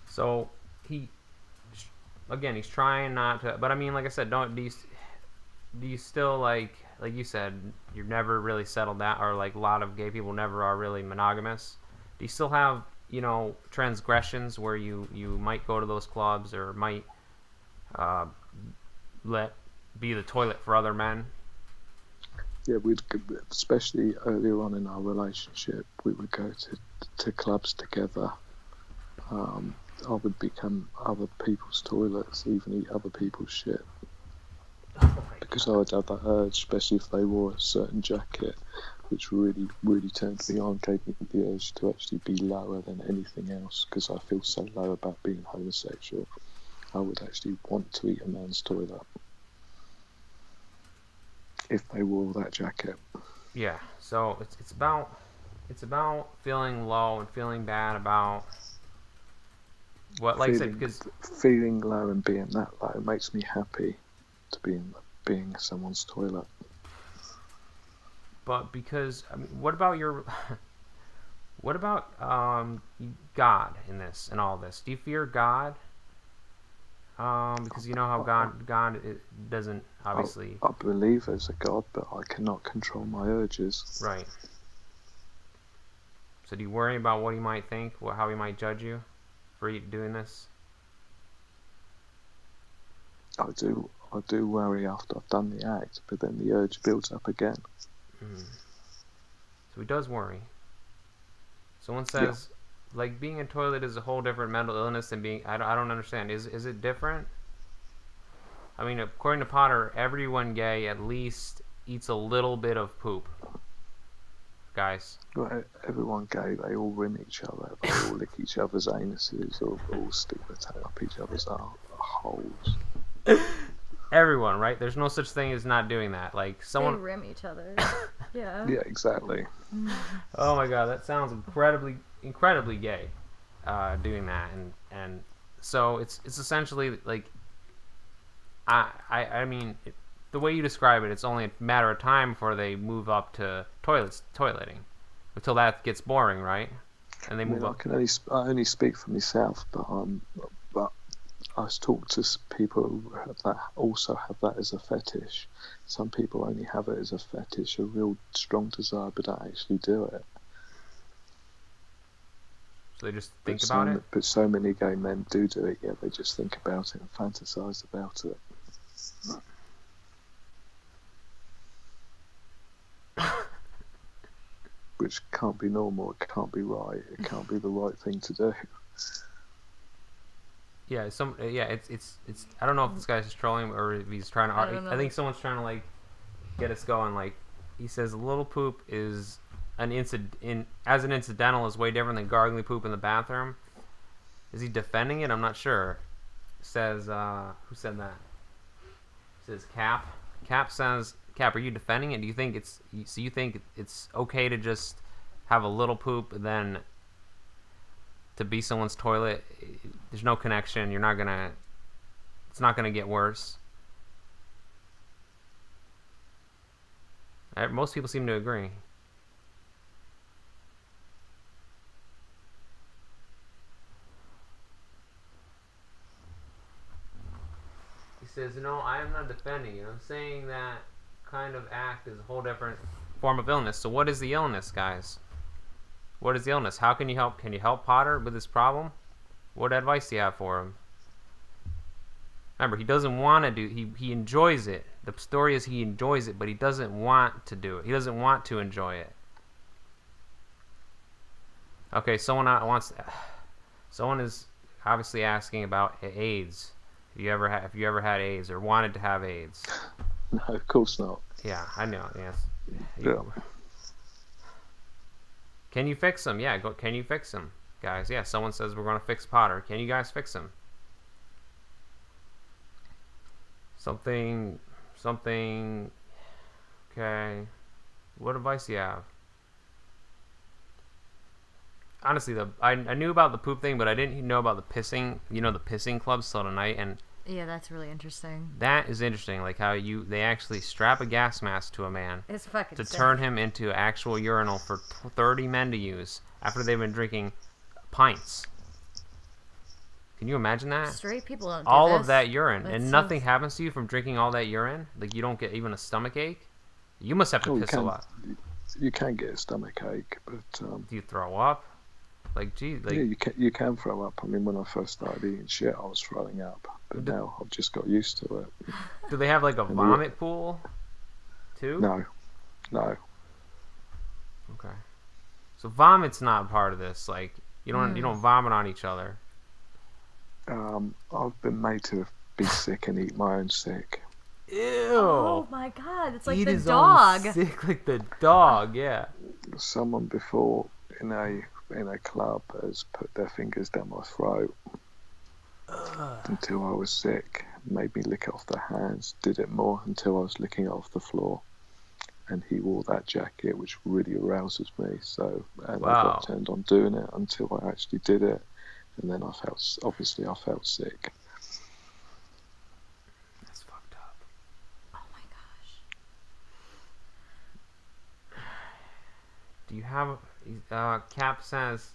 So he's trying not to. But I mean, like I said, do you still like you said, you've never really settled that, or like a lot of gay people never are really monogamous. Do you still have transgressions where you might go to those clubs or might be the toilet for other men? Yeah, especially earlier on in our relationship, we would go to clubs together. I would become other people's toilets, even eat other people's shit. Because I would have that urge, especially if they wore a certain jacket, which really, really turned me on, gave me the urge to actually be lower than anything else, because I feel so low about being homosexual. I would actually want to eat a man's toilet if they wore that jacket. Yeah, so it's about feeling low and feeling bad about What, like I said, because feeling low and being that low makes me happy to being someone's toilet. But because I mean, what about what about God in this and all this? Do you fear God? Because you know how God doesn't obviously. I believe there's a God, but I cannot control my urges. Right. So do you worry about what he might think, how he might judge you for doing this? I do worry after I've done the act, but then the urge builds up again. So he does worry. Someone says, like, being in toilet is a whole different mental illness than being. I don't understand. Is it different? I mean, according to Potter, everyone gay at least eats a little bit of poop. Guys. Well, everyone gay, they all rim each other. They all lick each other's anuses, or all stick their tongue up each other's holes. Everyone, right? There's no such thing as not doing that. Like someone. They rim each other. Yeah. Yeah, exactly. Oh my god, that sounds incredibly gay. Doing that, and so it's essentially like. I mean, the way you describe it, it's only a matter of time before they move up to toileting, until that gets boring, right? And they move up. I only speak for myself, but I was talking to people that also have that as a fetish. Some people only have it as a fetish, a real strong desire, but don't actually do it. So they just think about it? But so many gay men do it, yeah, they just think about it and fantasize about it. Which can't be normal, it can't be right, it can't be the right thing to do. Yeah, it's. I don't know if this guy's just trolling or if he's trying to. I think someone's trying to like get us going. Like he says, a little poop is as an incidental is way different than gargling poop in the bathroom. Is he defending it? I'm not sure. Says who said that? Says Cap. Cap says, Cap, are you defending it? Do you think you think it's okay to just have a little poop and then to be someone's toilet? There's no connection. It's not gonna get worse. Most people seem to agree. He says, no, I am not defending it. I'm saying that kind of act is a whole different form of illness. So what is the illness, guys? What is the illness? How can you help? Can you help Potter with this problem? What advice do you have for him? Remember, he doesn't want to do. He enjoys it. The story is he enjoys it, but he doesn't want to do it. He doesn't want to enjoy it. Okay, someone is obviously asking about AIDS. Have you ever had AIDS or wanted to have AIDS? No, of course not. Yeah, I know. Yes. Yeah. Can you fix him? Yeah, can you fix him, guys? Yeah, someone says we're gonna fix Potter. Can you guys fix him? Something. Okay. What advice do you have? Honestly, I knew about the poop thing, but I didn't know about the pissing. You know, the pissing clubs till tonight, and yeah, that's really interesting. That is interesting, like how they actually strap a gas mask to a man it's fucking to sick. turn him into actual urinal for 30 men to use after they've been drinking pints. Can you imagine that? Straight people don't do all this. of that urine, That and sounds... nothing happens to you from drinking all that urine. Like you don't get even a stomach ache. You must have to piss a lot. You can get a stomach ache, but do you throw up? Like, gee, like yeah, you can throw up. I mean, when I first started eating shit, I was throwing up, but now I've just got used to it. Do they have like a vomit pool, too? No. Okay, so vomit's not part of this. Like, you don't vomit on each other. I've been made to be sick and eat my own sick. Ew! Oh my god, it's like Eat the his dog. Own sick like the dog, yeah. Someone before in a club has put their fingers down my throat until I was sick, made me lick it off their hands, did it more until I was licking it off the floor, and he wore that jacket, which really arouses me. So I got turned on doing it until I actually did it, and then I felt sick. That's fucked up. Oh my gosh. Do you have? Cap says.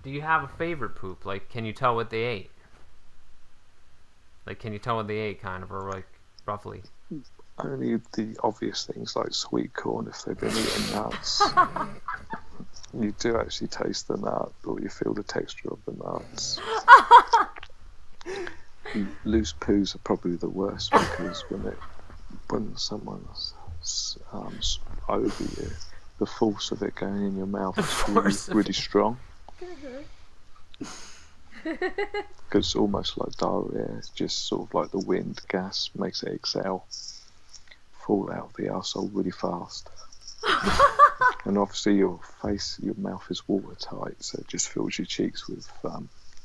Do you have a favorite poop? Like, can you tell what they ate? Like, can you tell what they ate, kind of, or like roughly? Only the obvious things like sweet corn if they've been eating nuts. You do actually taste the nut, or you feel the texture of the nuts. Loose poos are probably the worst because when someone's over you, the force of it going in your mouth is really strong. Because it's almost like diarrhea. It's just sort of like the wind gas makes it exhale, fall out of the arsehole really fast. And obviously your mouth is watertight, so it just fills your cheeks with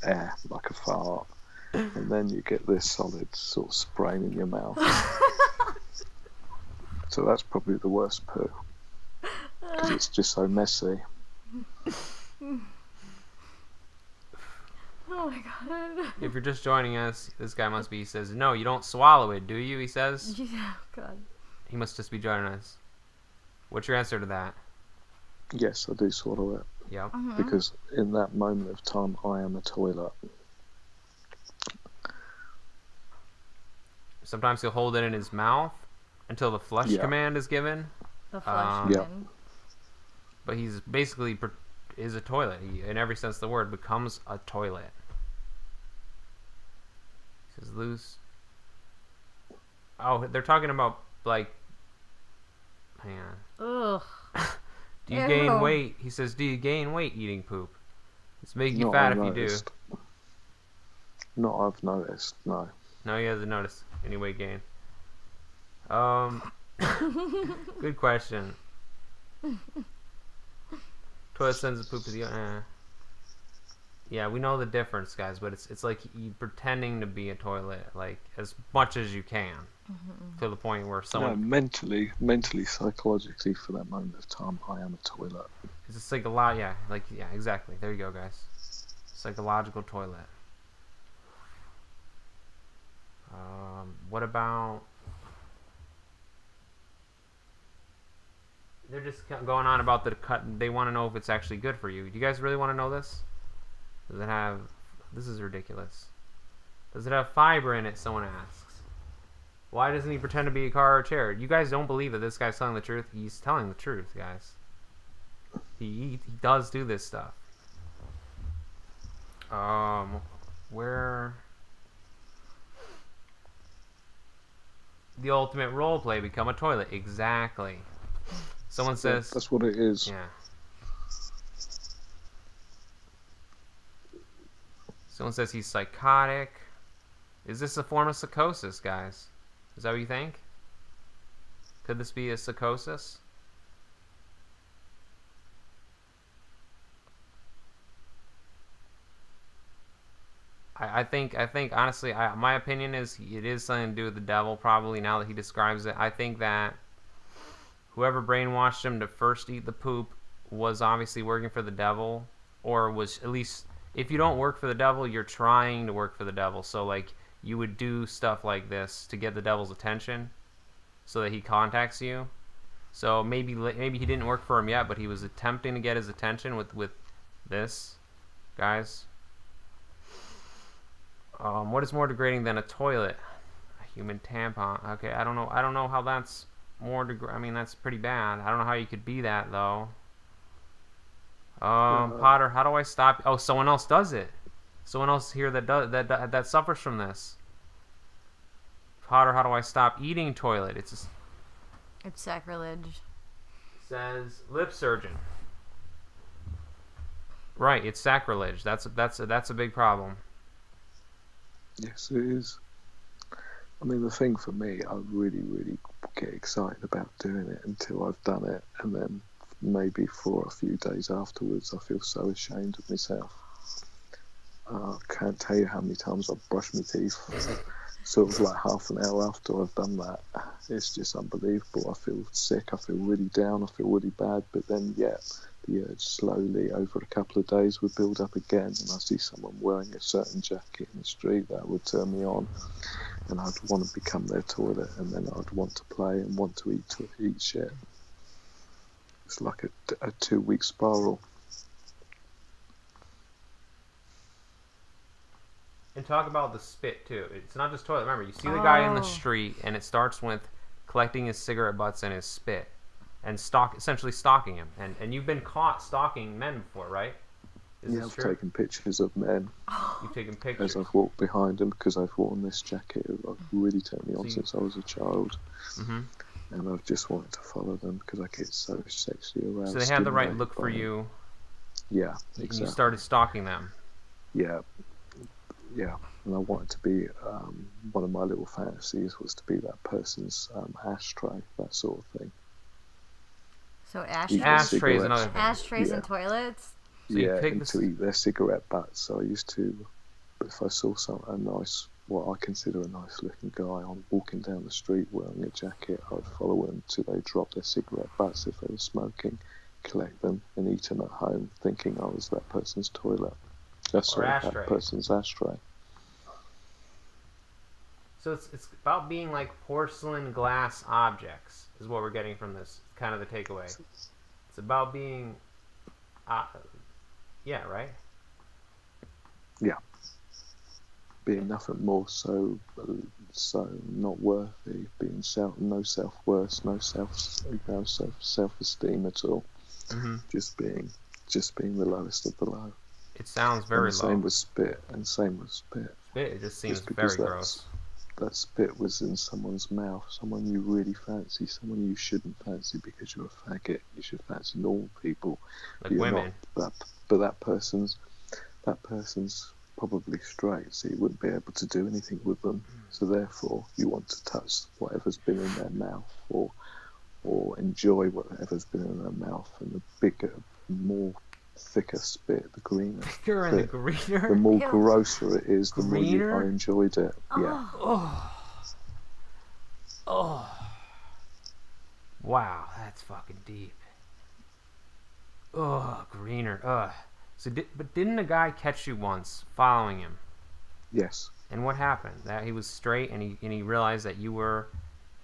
air like a fart, and then you get this solid sort of spraying in your mouth. So that's probably the worst poo, because it's just so messy. Oh my god. If you're just joining us, this guy must be. He says, "No, you don't swallow it, do you?" He says. Yeah, god. He must just be joining us. What's your answer to that? Yes, I do swallow it. Yeah. Mm-hmm. Because in that moment of time, I am a toilet. Sometimes he'll hold it in his mouth until the flush command is given. The flush command. But he's basically is a toilet. He, in every sense of the word, becomes a toilet. He says loose. Oh, they're talking about like. Hang on. Ugh. Do you gain weight? He says, do you gain weight eating poop? It's making you fat if you do. Not I've noticed, no. No, he hasn't noticed any weight gain. Good question. Toilet sends the poop to the... Yeah, we know the difference, guys, but it's like you pretending to be a toilet, like, as much as you can. To the point where someone... No, mentally, psychologically, for that moment of time, I am a toilet. It's just like yeah, exactly. There you go, guys. Psychological toilet. What about... They're just going on about the cut. They want to know if it's actually good for you. Do you guys really want to know this? Does it have... This is ridiculous. Does it have fiber in it, someone asks. Why doesn't he pretend to be a car or a chair? You guys don't believe that this guy's telling the truth? He's telling the truth, guys. He does do this stuff. Where... The ultimate role play, become a toilet. Exactly. Someone says... That's what it is. Yeah. Someone says he's psychotic. Is this a form of psychosis, guys? Is that what you think? Could this be a psychosis? I think honestly, my opinion is it is something to do with the devil, probably, now that he describes it. I think that whoever brainwashed him to first eat the poop was obviously working for the devil, or was at least, if you don't work for the devil, you're trying to work for the devil. So like, you would do stuff like this to get the devil's attention so that he contacts you. So maybe he didn't work for him yet, but he was attempting to get his attention with this, guys. What is more degrading than a toilet? A human tampon. Okay, I don't know how that's more I mean, that's pretty bad. I don't know how you could be that, though. Potter, how do I stop? Oh, someone else does it. Someone else here that suffers from this. Potter, how do I stop eating toilet? It's sacrilege. Says lip surgeon. Right, it's sacrilege. That's a big problem. Yes, it is. I mean, the thing for me, I really, really get excited about doing it until I've done it, and then maybe for a few days afterwards, I feel so ashamed of myself. I can't tell you how many times I've brushed my teeth, sort of like half an hour after I've done that. It's just unbelievable. I feel sick, I feel really down, I feel really bad, but then, the slowly over a couple of days would build up again, and I see someone wearing a certain jacket in the street that would turn me on, and I'd want to become their toilet, and then I'd want to play and want to eat shit. It's like a 2-week spiral. And talk about the spit too. It's not just toilet. Remember, you see the guy in the street, and it starts with collecting his cigarette butts and his spit, and essentially stalking him. And you've been caught stalking men before, right? I've taken pictures of men. You've taken pictures. As I've walked behind them because I've worn this jacket. I've really turned me on since I was a child. Mm-hmm. And I've just wanted to follow them because I get so sexually aroused. So they had the right look for you. Yeah, exactly. And you started stalking them. Yeah. And I wanted to be, one of my little fantasies was to be that person's ashtray, that sort of thing. So ashtrays? Ashtrays and other things. Ashtrays and toilets? So and to eat their cigarette butts. So I used to, if I saw a nice, what I consider a nice looking guy on walking down the street wearing a jacket, I'd follow them until they dropped their cigarette butts if they were smoking, collect them and eat them at home, thinking I was that person's toilet. That person's ashtray. So it's about being like porcelain glass objects is what we're getting from this, kind of the takeaway. It's about being, yeah, right? Yeah. Being nothing more, so not worthy, being no self-worth, no self-esteem at all. Mm-hmm. Just being the lowest of the low. It sounds very low. Same with spit. Spit, it just seems very gross. That spit was in someone's mouth, someone you really fancy, someone you shouldn't fancy because you're a faggot. You should fancy normal people. Like women. But that person's probably straight, so you wouldn't be able to do anything with them. So therefore, you want to touch whatever's been in their mouth, or enjoy whatever's been in their mouth, and the bigger, more thicker spit, the greener. Thicker and the greener? The more grosser it is, the greener? more I enjoyed it. Yeah. Oh. Wow, that's fucking deep. Oh, greener. Ugh. So, but didn't a guy catch you once following him? Yes. And what happened? That he was straight, and he realized that you were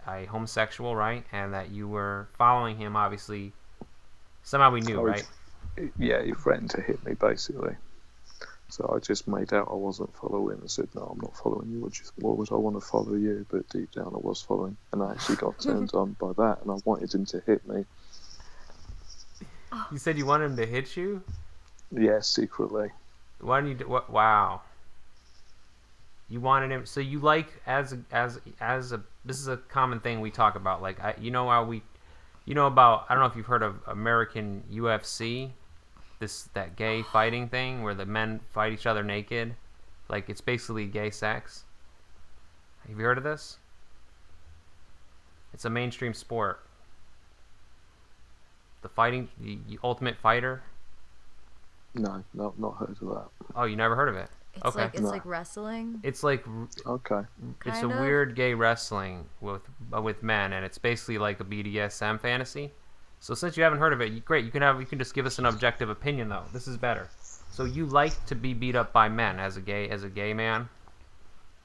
a homosexual, right? And that you were following him. Obviously, somehow we knew, right? Yeah, he threatened to hit me basically. So I just made out I wasn't following. I said, "No, I'm not following you. Why would I want to follow you?" But deep down, I was following, and I actually got turned on by that, and I wanted him to hit me. You said you wanted him to hit you? Yeah, secretly. Why didn't you? Wow. You wanted him. So you like as a. This is a common thing we talk about. Like about. I don't know if you've heard of American UFC. That gay fighting thing where the men fight each other naked. Like it's basically gay sex. Have you heard of this? It's a mainstream sport. The Ultimate Fighter. No, not heard of that. Oh, you never heard of it? It's like wrestling. It's like okay. It's a weird gay wrestling with men, and it's basically like a BDSM fantasy. So since you haven't heard of it, great. You can just give us an objective opinion though. This is better. So you like to be beat up by men as a gay man?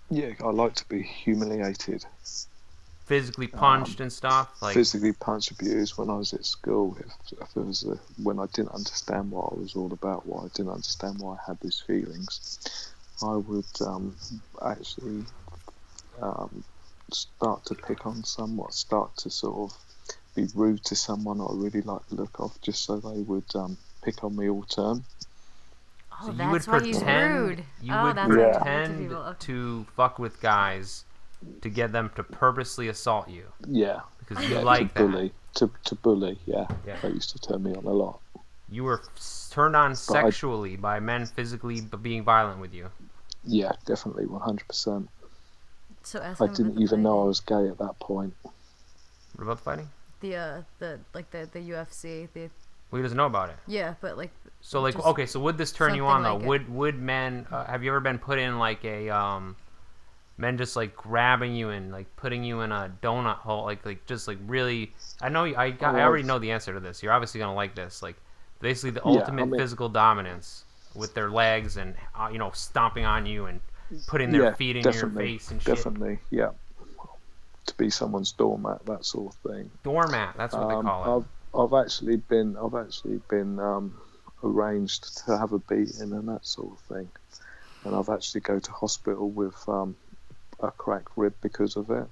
Yeah, I like to be humiliated. Physically punched and stuff? Like physically punched, abused when I was at school. If there was when I didn't understand what I was all about, why I didn't understand why I had these feelings, I would actually start to pick on someone, start to sort of be rude to someone I really like the look of, just so they would pick on me all term. Oh, so that's why he's rude. You would pretend to fuck with guys to get them to purposely assault you. Yeah. Because you like that. Bully, to bully, yeah. That used to turn me on a lot. You were turned on sexually by men physically being violent with you. Yeah, definitely, 100%. So I didn't even know I was gay at that point. What about the fighting? The UFC. Well, he doesn't know about it. Yeah, but like. So like, okay, so would this turn you on though? Would men? Have you ever been put in like a men just like grabbing you and like putting you in a donut hole, like just like really? I know I already know the answer to this. You're obviously gonna like this. Like Basically, the ultimate physical dominance with their legs and stomping on you and putting their feet in your face and shit. Definitely, yeah. To be someone's doormat, that sort of thing. Doormat, that's what they call it. I've actually been arranged to have a beating and that sort of thing, and I've actually go to hospital with a cracked rib because of it.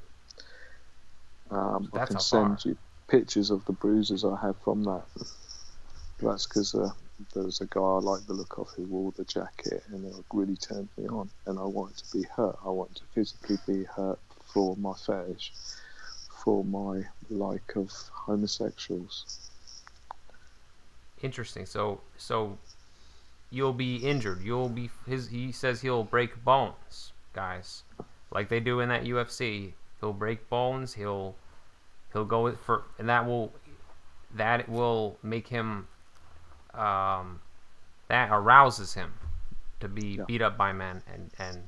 I can send you pictures of the bruises I had from that. That's because there was a guy I liked the look of who wore the jacket, and it really turned me on, and I wanted to be hurt. I wanted to physically be hurt for my fetish, for my like of homosexuals. Interesting. So you'll be injured. He says he'll break bones, guys, like they do in that UFC. He'll break bones. He'll go for, and that will make him. That arouses him to be beat up by men and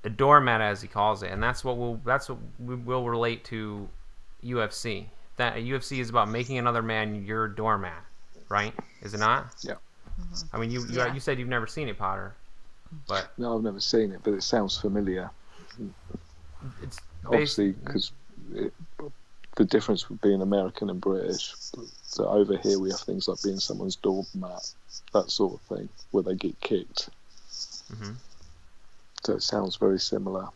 a doormat, as he calls it, and that's what we will relate to UFC. That UFC is about making another man your doormat, right? Is it not? Yeah. I mean, you said you've never seen it, Potter, but no, I've never seen it, but it sounds familiar. It's obviously because the difference with being American and British. So over here we have things like being someone's doormat, that sort of thing, where they get kicked. Mm-hmm. So it sounds very similar.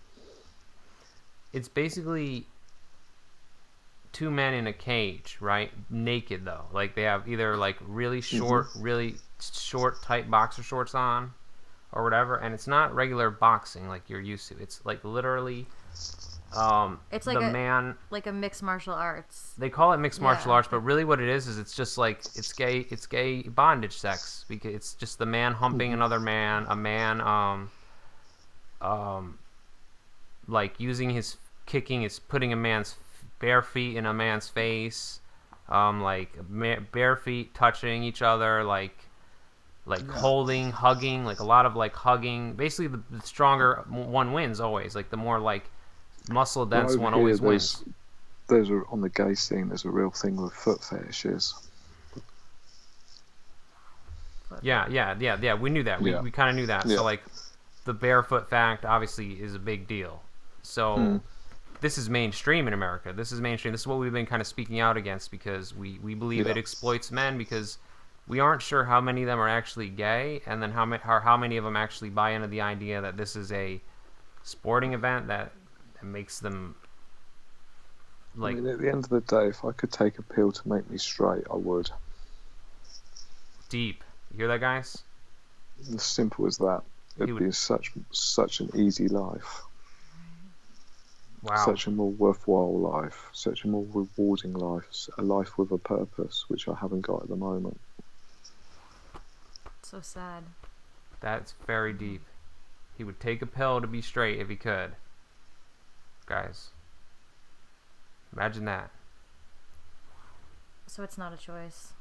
It's basically two men in a cage, right? Naked though, like they have either like really short tight boxer shorts on, or whatever, and it's not regular boxing like you're used to. It's like literally. It's like a mixed martial arts. They call it mixed martial arts, but really what it is it's just like it's gay bondage sex, because it's just the man humping another man, a man like putting a man's bare feet in a man's face, like bare feet touching each other, like holding, hugging, like a lot of like hugging. Basically the stronger one wins always, like the more like muscle dense one always wins. There's on the gay scene, there's a real thing with foot fetishes. Yeah. We knew that. We kind of knew that. Yeah. So like, the barefoot fact obviously is a big deal. So this is mainstream in America. This is mainstream. This is what we've been kind of speaking out against, because we believe it exploits men, because we aren't sure how many of them are actually gay, and then how many of them actually buy into the idea that this is a sporting event that makes them like. I mean, at the end of the day, if I could take a pill to make me straight, I would. Deep. You hear that, guys? As simple as that. It'd be such an easy life. Wow. Such a more worthwhile life. Such a more rewarding life. A life with a purpose, which I haven't got at the moment. So sad. That's very deep. He would take a pill to be straight if he could. Guys, imagine that. So it's not a choice.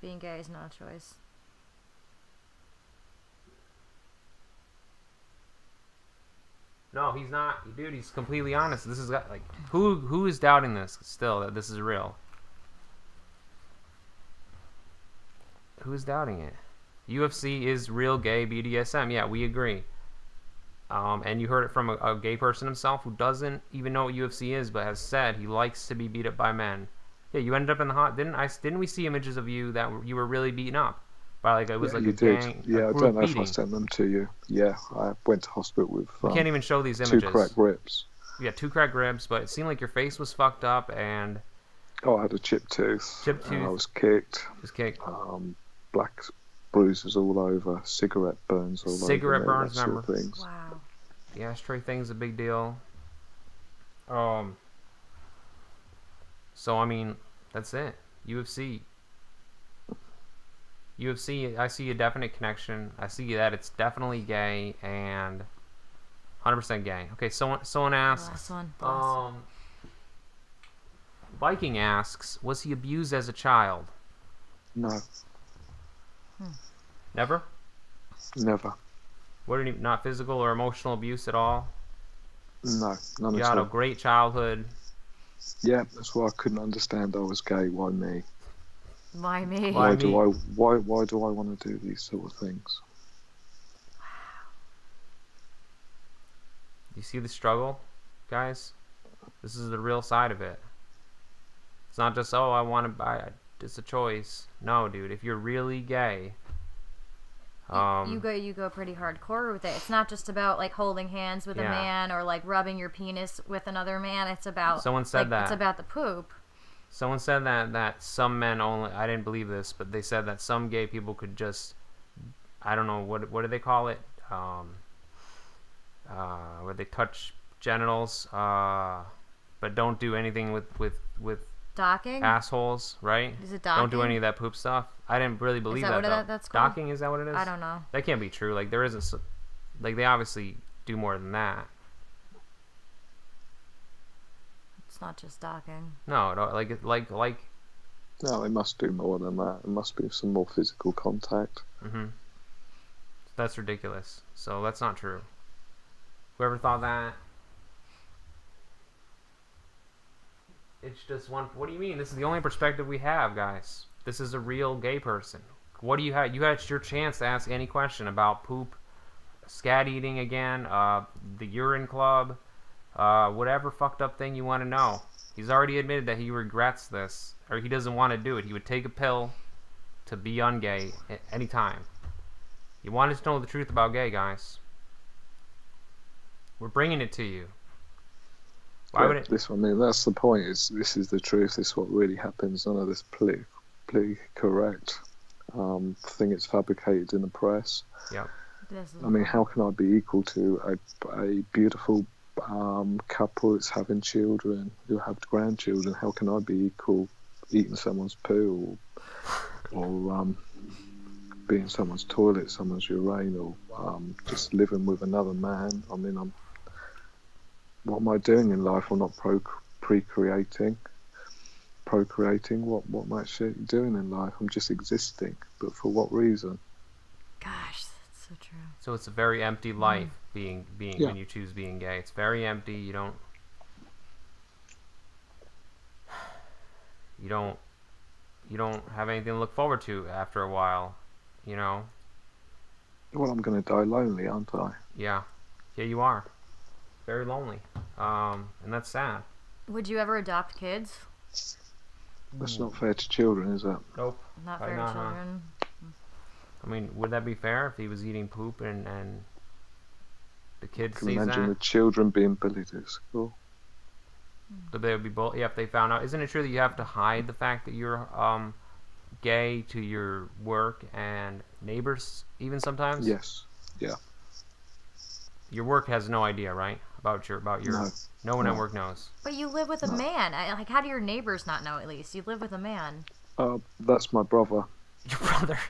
Being gay is not a choice. No, he's not, dude. He's completely honest. This is like, who is doubting this still, that this is real? Who is doubting it? UFC is real gay BDSM. Yeah, we agree. And you heard it from a gay person himself who doesn't even know what UFC is, but has said he likes to be beat up by men. Yeah, you ended up in the didn't we see images of you that you were really beaten up by like it was like a gang? Yeah, I don't know if I sent them to you. Yeah, I went to hospital with. We can't even show these images. 2 cracked ribs. Yeah, 2 cracked ribs, but it seemed like your face was fucked up and. Oh, I had a chipped tooth. Chipped tooth. I was kicked. Just kicked. Black bruises all over. Cigarette burns all over. Cigarette burns, remember? Sort of things. Wow. The ashtray thing's a big deal. So I mean, that's it. UFC, I see a definite connection. I see that it's definitely gay and 100% gay. Okay, someone asks. Last one. Viking asks, was he abused as a child? No. Never? Never. Not physical or emotional abuse at all? No, none you at all. had a great childhood. Yeah, that's why I couldn't understand I was gay. Why me? Why me? Why do me? why do I want to do these sort of things? You see the struggle, guys? This is the real side of it. It's not just, oh, I want to buy. It's a choice. No, dude. If you're really gay, you go pretty hardcore with it. It's not just about like holding hands with a man or like rubbing your penis with another man. It's about someone said that it's about the poop. Someone said that some men only. I didn't believe this, but they said that some gay people could just. I don't know what do they call it? Where they touch genitals, but don't do anything with docking assholes, right? Is it docking? Don't do any of that poop stuff. I didn't really believe that though. That's called? Docking, is that what it is? I don't know. That can't be true. Like there isn't. Like they obviously do more than that. It's not just docking. No, like. No, they must do more than that. It must be some more physical contact. Mm-hmm. That's ridiculous. So that's not true. Whoever thought that, it's just one. What do you mean? This is the only perspective we have, guys. This is a real gay person. What do you have? You had your chance to ask any question about poop, scat eating again, the urine club, whatever fucked up thing you want to know. He's already admitted that he regrets this, or he doesn't want to do it. He would take a pill to be ungay at any time. You wanted to know the truth about gay, guys. We're bringing it to you. Why would it? I mean, that's the point. This is the truth. This is what really happens. None of this politically correct thing. It's fabricated in the press. Yeah. I mean, how can I be equal to a beautiful couple that's having children, who have grandchildren? How can I be equal eating someone's poo or being in someone's toilet, someone's urine, or just living with another man? I mean, what am I doing in life? I'm not procreating. What am I actually doing in life? I'm just existing, but for what reason? Gosh, that's so true. So it's a very empty life being when you choose being gay. It's very empty. You don't have anything to look forward to after a while, you know. Well, I'm going to die lonely, aren't I? Yeah, you are. Very lonely, and that's sad. Would you ever adopt kids? That's not fair to children, is it? Nope. Not fair to children. I mean, would that be fair if he was eating poop and the kid sees that? Can imagine the children being bullied at school. So they would be bullied. Yeah, if they found out. Isn't it true that you have to hide the fact that you're gay to your work and neighbors even sometimes? Yes. Yeah. Your work has no idea, right? About your no one at work knows. But you live with a man. Like, how do your neighbors not know? At least you live with a man. That's my brother. Your brother.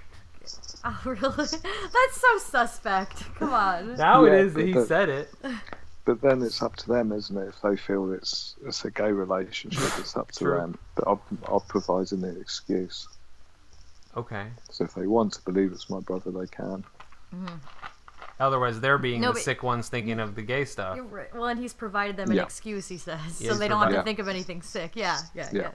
Oh, really? That's so suspect. Come on. Now it is that he said it. But then it's up to them, isn't it? If they feel it's a gay relationship, it's up to them. But I'll provide an excuse. Okay. So if they want to believe it's my brother, they can. Mm-hmm. Otherwise, they're being the sick ones thinking of the gay stuff. You're right. Well, and he's provided them an excuse, he says, Yeah, so they don't have to think of anything sick. Yeah. Well,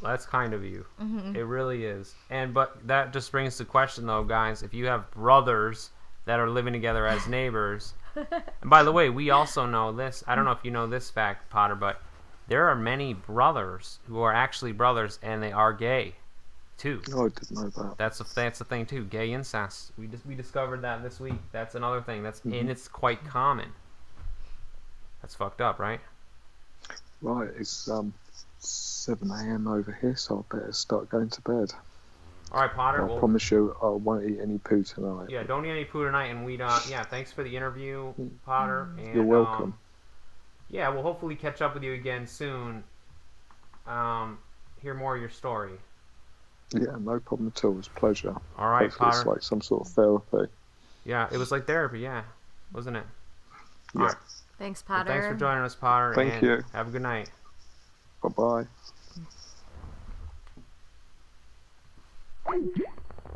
that's kind of you. Mm-hmm. It really is. But that just brings the question, though, guys. If you have brothers that are living together as neighbors, and by the way, we also know this. I don't know if you know this fact, Potter, but there are many brothers who are actually brothers, and they are gay, too. Oh, I didn't know that. That's the thing too. Gay incest. We discovered that this week. That's another thing. And it's quite common. That's fucked up, right? Right. It's 7 a.m. over here, so I better start going to bed. All right, Potter. I promise you, I won't eat any poo tonight. Yeah, don't eat any poo tonight, and we don't. Yeah, thanks for the interview, Potter. And, you're welcome. Yeah, we'll hopefully catch up with you again soon. Hear more of your story. Yeah, no problem at all. It was a pleasure. All right, hopefully Potter. It's like some sort of therapy. Yeah, it was like therapy, yeah. Wasn't it? Yeah. All right. Thanks, Potter. Well, thanks for joining us, Potter. Thank you. Have a good night. Bye-bye.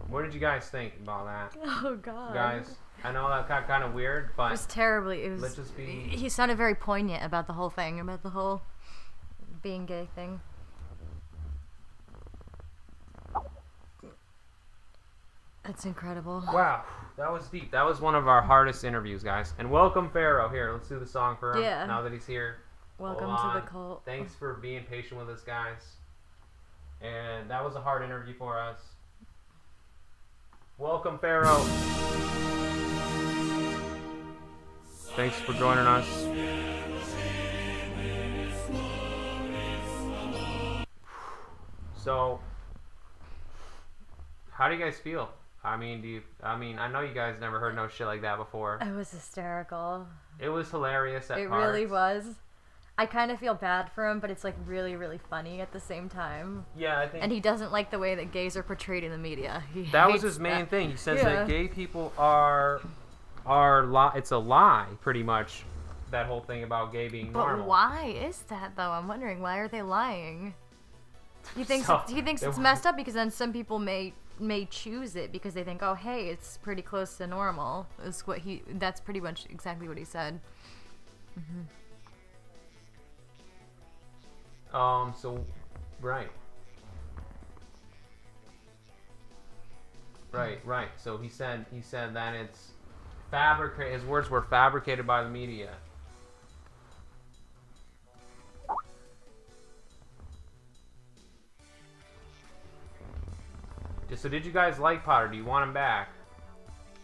What did you guys think about that? Oh, God. Guys, I know that got kind of weird, but... It was terribly... Let's just be... He sounded very poignant about the whole thing, about the whole... being gay thing. That's incredible. Wow, that was deep. That was one of our hardest interviews, guys. And welcome, Pharaoh. Here, let's do the song for him. Yeah. Now that he's here. Welcome Hold to on. the cult. Thanks for being patient with us, guys. And that was a hard interview for us. Welcome, Pharaoh. Thanks for joining us. So, how do you guys feel? I mean, I know you guys never heard no shit like that before. It was hysterical. It was hilarious at It parts. really was. I kind of feel bad for him, but it's like really, really funny at the same time. Yeah, I think. And he doesn't like the way that gays are portrayed in the media. That was his main thing. He says that gay people are it's a lie, pretty much. That whole thing about gay being normal. But why is that though? I'm wondering, why are they lying? He thinks it's messed up because then some people may choose it because they think, oh hey, it's pretty close to normal. That's pretty much exactly what he said. Mm-hmm. So, right. So he said that it's fabricated. His words were fabricated by the media. So did you guys like Potter? Do you want him back?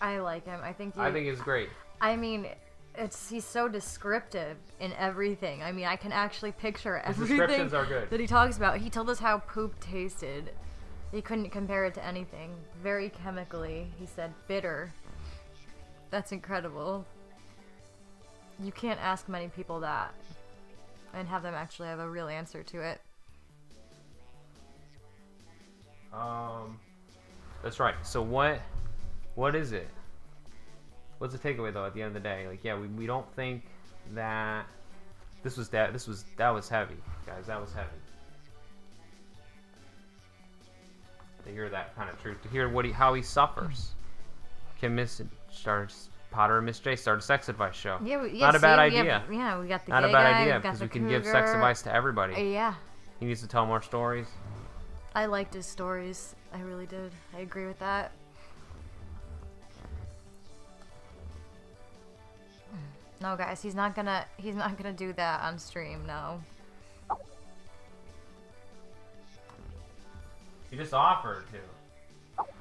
I like him. I think it's great. I mean, he's so descriptive in everything. I mean, I can actually picture everything descriptions are good. that he talks about. He told us how poop tasted. He couldn't compare it to anything. Very chemically, he said bitter. That's incredible. You can't ask many people that and have them actually have a real answer to it. That's right. So what is it? What's the takeaway though at the end of the day? Like, yeah, we don't think that that was heavy, guys. That was heavy. To hear that kind of truth, to hear how he suffers. Potter and Miss J start a sex advice show. Yeah, not a bad idea. We got the not gay a bad guy, idea because we can give sex advice to everybody. Yeah. He needs to tell more stories. I liked his stories. I really did. I agree with that. No, guys, he's not gonna do that on stream. No. He just offered to.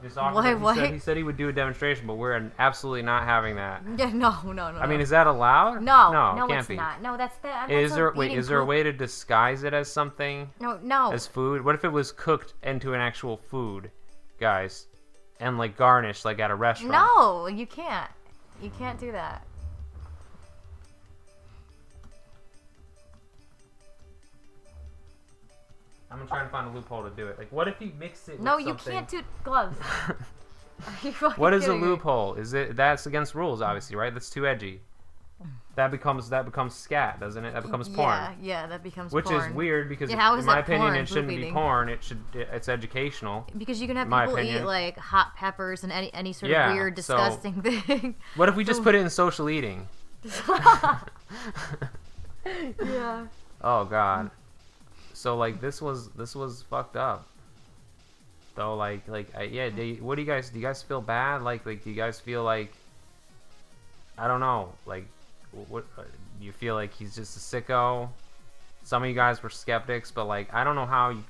He said he would do a demonstration, but we're absolutely not having that. Yeah, no. I mean, is that allowed? No, it can't it's be. not. No, that's that. Is there a way to disguise it as something? No. As food? What if it was cooked into an actual food, guys, and like garnished, like at a restaurant? No, you can't. You can't do that. I'm gonna try and find a loophole to do it. Like, what if he mixed it with something? something? No, you can't do gloves. What is a loophole? That's against rules, obviously, right? That's too edgy. That becomes scat, doesn't it? That becomes porn. Yeah, that becomes porn. Which is weird because, in my opinion, it shouldn't be porn. It's educational. Because you can have people eat like hot peppers and any sort of weird, disgusting thing. What if we just put it in social eating? Yeah. Oh God. So like this was fucked up. Though what do you guys feel bad? Like do you guys feel like, I don't know, like what you feel like he's just a sicko? Some of you guys were skeptics, but like I don't know how you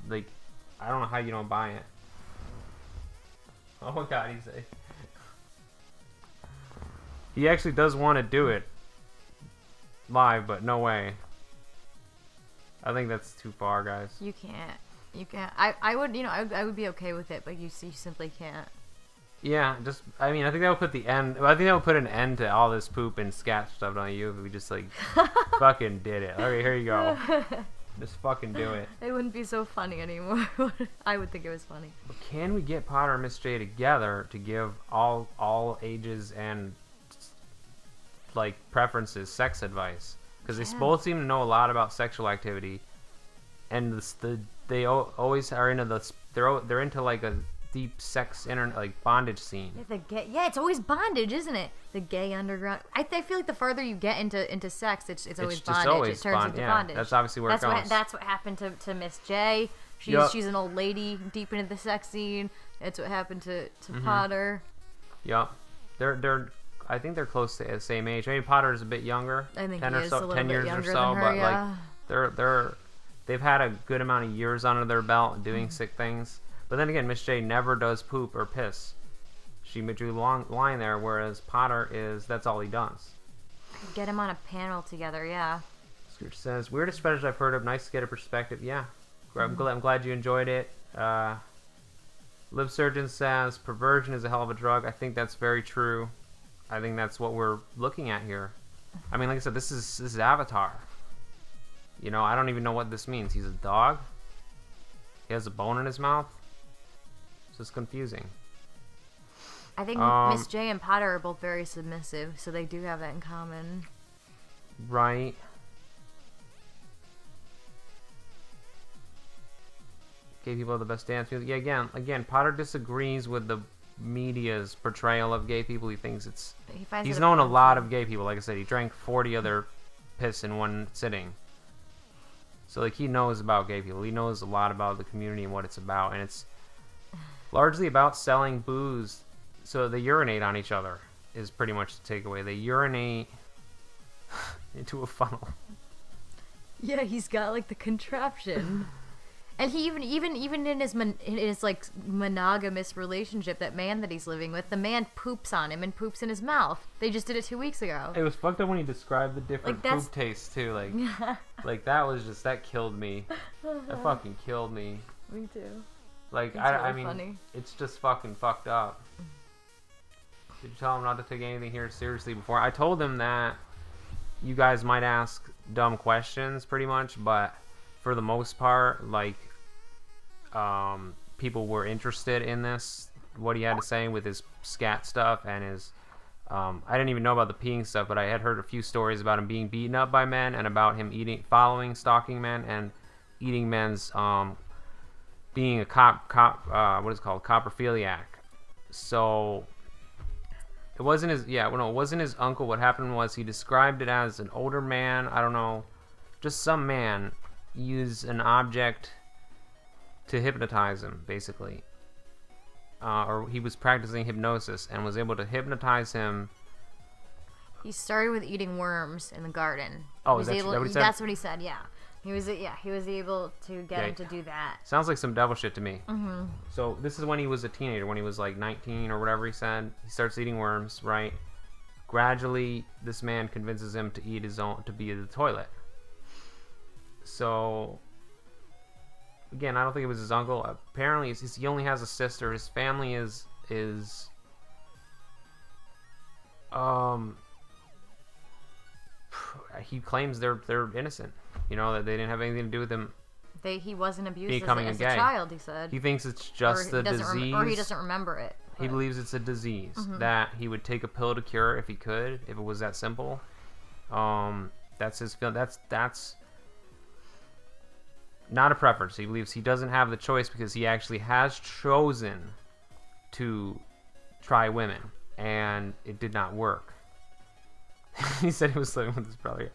don't buy it. Oh my God, he actually does want to do it live, but no way. I think that's too far, guys. You can't. I would be okay with it, but you simply can't. Yeah, I think that would put an end to all this poop and scat stuff on you if we just like fucking did it. Okay, here you go. Just fucking do it. It wouldn't be so funny anymore. I would think it was funny. But can we get Potter and Miss J together to give all ages and like preferences sex advice? Because they both seem to know a lot about sexual activity, and they always are into they're into like deep sex bondage scene. Yeah, yeah, it's always bondage, isn't it? The gay underground. I feel like the farther you get into sex, it's always just bondage. always It turns into bondage. That's obviously where it goes. That's what happened to Miss J. She's an old lady deep into the sex scene. That's what happened to Potter. Yep. I think they're close to the same age. Maybe Potter's a bit younger. I think 10 he or is so, a little 10 bit years younger or so, than her, but yeah. they've had a good amount of years under their belt doing sick things. But then again, Miss J never does poop or piss. She drew a long line there, whereas Potter that's all he does. Get him on a panel together, yeah. Scrooge says, weirdest fetish I've heard of. Nice to get a perspective. Yeah. I'm glad you enjoyed it. Liv Surgeon says, perversion is a hell of a drug. I think that's very true. I think that's what we're looking at here. I mean, like I said, this is Avatar. You know, I don't even know what this means. He's a dog. He has a bone in his mouth. It's just confusing. I think Miss J and Potter are both very submissive, so they do have that in common. Right. Gay people are the best dance music. Yeah, again, Potter disagrees with the media's portrayal of gay people. He thinks he's known a lot of gay people. Like I said, he drank 40 other piss in one sitting. So like he knows about gay people. He knows a lot about the community and what it's about, and it's largely about selling booze. So they urinate on each other is pretty much the takeaway. They urinate into a funnel. Yeah, he's got like the contraption. And he even in his like monogamous relationship, that man that he's living with, the man poops on him and poops in his mouth. They just did it 2 weeks ago. It was fucked up when he described the different poop tastes too. Like that killed me. That fucking killed me. Me too. Like It's I really mean, funny. it's just fucking fucked up. Did you tell him not to take anything here seriously before? I told him that you guys might ask dumb questions, pretty much, but for the most part, like, people were interested in what he had to say with his scat stuff and his, I didn't even know about the peeing stuff, but I had heard a few stories about him being beaten up by men and about him stalking men and eating men's, being a what is it called, coprophiliac. So it wasn't his uncle. What happened was he described it as an older man, I don't know, just some man used an object to hypnotize him, basically. Or he was practicing hypnosis and was able to hypnotize him. He started with eating worms in the garden. Oh, is that what he said? That's what he said, yeah. He was able to get him to do that. Sounds like some devil shit to me. Mm-hmm. So this is when he was a teenager, when he was like 19 or whatever he said. He starts eating worms, right? Gradually, this man convinces him to eat to be in the toilet. So, again, I don't think it was his uncle. Apparently, he only has a sister. His family is he claims they're innocent. You know, that they didn't have anything to do with him. He wasn't abused becoming as a gay. child, he said. He thinks it's just the disease. Or he doesn't remember it. He believes it's a disease that he would take a pill to cure if he could, if it was that simple. That's his feeling. That's not a preference. He believes he doesn't have the choice because he actually has chosen to try women, and it did not work. He said he was living with his brother.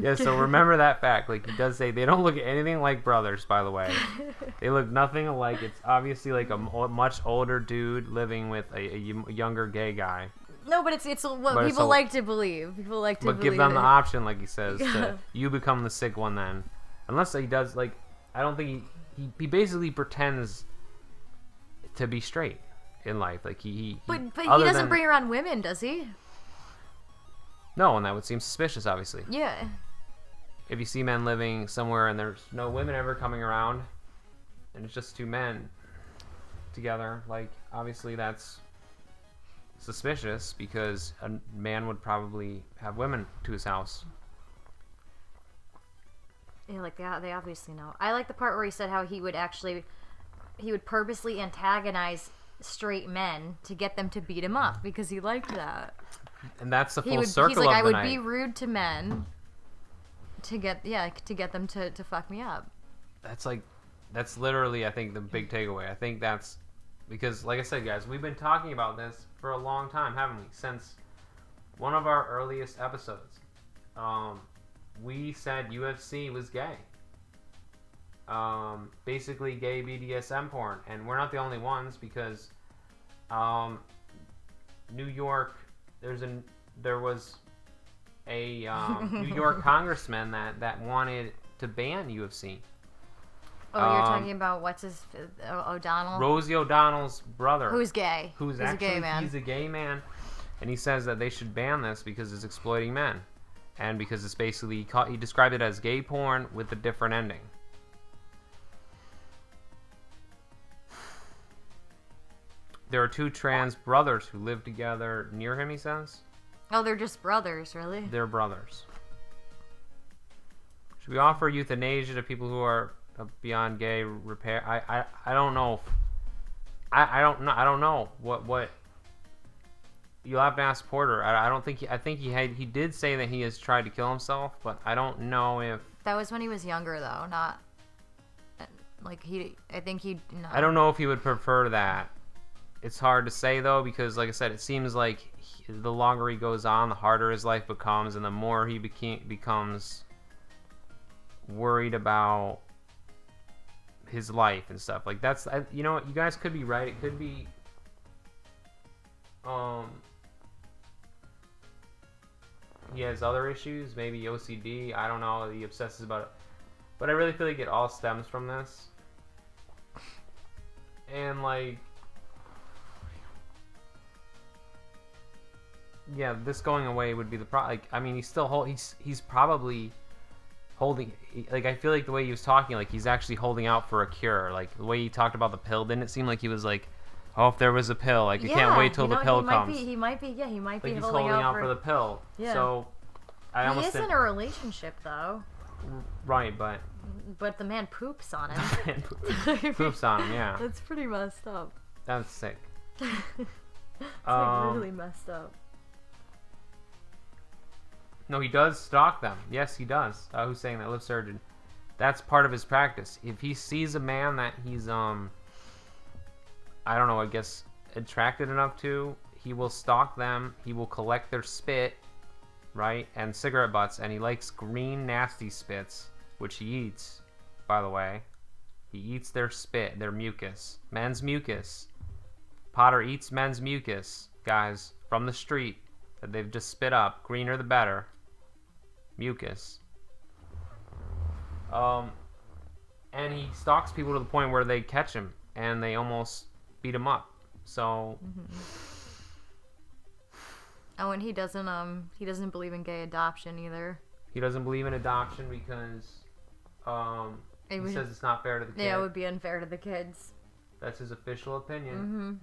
Yeah, so remember that fact. Like, he does say they don't look anything like brothers, by the way. They look nothing alike. It's obviously like a much older dude living with a younger gay guy. No, but it's what people like to believe. People like to believe. But give them the option, like he says, to you become the sick one then. Unless he does, like, I don't think he basically pretends to be straight in life. Like, But he doesn't bring around women, does he? No, and that would seem suspicious, obviously. Yeah. If you see men living somewhere and there's no women ever coming around, and it's just two men together, like, obviously that's suspicious because a man would probably have women to his house. Yeah, like they obviously know. I like the part where he said how he would purposely antagonize straight men to get them to beat him up because he liked that. And that's the full circle he's like, of the I would night. be rude to men to get them to fuck me up. That's literally, I think, the big takeaway. I think that's Because, like I said, guys, we've been talking about this for a long time, haven't we? Since one of our earliest episodes. We said UFC was gay. Basically gay BDSM porn. And we're not the only ones, because New York, there was a New York congressman that wanted to ban UFC. Oh, you're talking about what's his O'Donnell? Rosie O'Donnell's brother. Who's gay? Who's actually, a gay man. He's a gay man, and he says that they should ban this because it's exploiting men, and because it's basically he described it as gay porn with a different ending. There are two trans brothers who live together near him, he says. Oh, they're just brothers, really? They're brothers. Should we offer euthanasia to people who are beyond gay repair? I don't know. I don't know what. You'll have to ask Porter. I don't think I think he did say that he has tried to kill himself, but I don't know if that was when he was younger, though. Not like I think he. No. I don't know if he would prefer that. It's hard to say, though, because like I said, it seems like the longer he goes on, the harder his life becomes, and the more he becomes worried about his life and stuff. Like that's, you know what, you guys could be right. It could be he has other issues, maybe OCD, I don't know, he obsesses about it, but I really feel like it all stems from this. And like, yeah, this going away would be the problem. Like, I mean, he's still he's probably holding, like, I feel like the way he was talking, like he's actually holding out for a cure. Like the way he talked about the pill, didn't it seem like he was like, oh, if there was a pill, like, I can't wait till the pill comes. He might be like he's holding out for the pill. Yeah. So I almost he is in a relationship, though. Right, but the man poops on him. The man poops on him, yeah. That's pretty messed up. That's sick. It's like really messed up. No, he does stalk them. Yes, he does. Who's saying that? Live surgeon. That's part of his practice. If he sees a man that he's I don't know, I guess attracted enough to, he will stalk them. He will collect their spit, right, and cigarette butts, and he likes green nasty spits, which he eats, by the way. He eats their spit, their mucus, men's mucus. Potter eats men's mucus, guys, from the street that they've just spit up. Greener the better. Mucus. And he stalks people to the point where they catch him and they almost beat him up. So. Oh, and he doesn't believe in gay adoption either. He doesn't believe in adoption because he says it's not fair to the kids. Yeah, it would be unfair to the kids. That's his official opinion.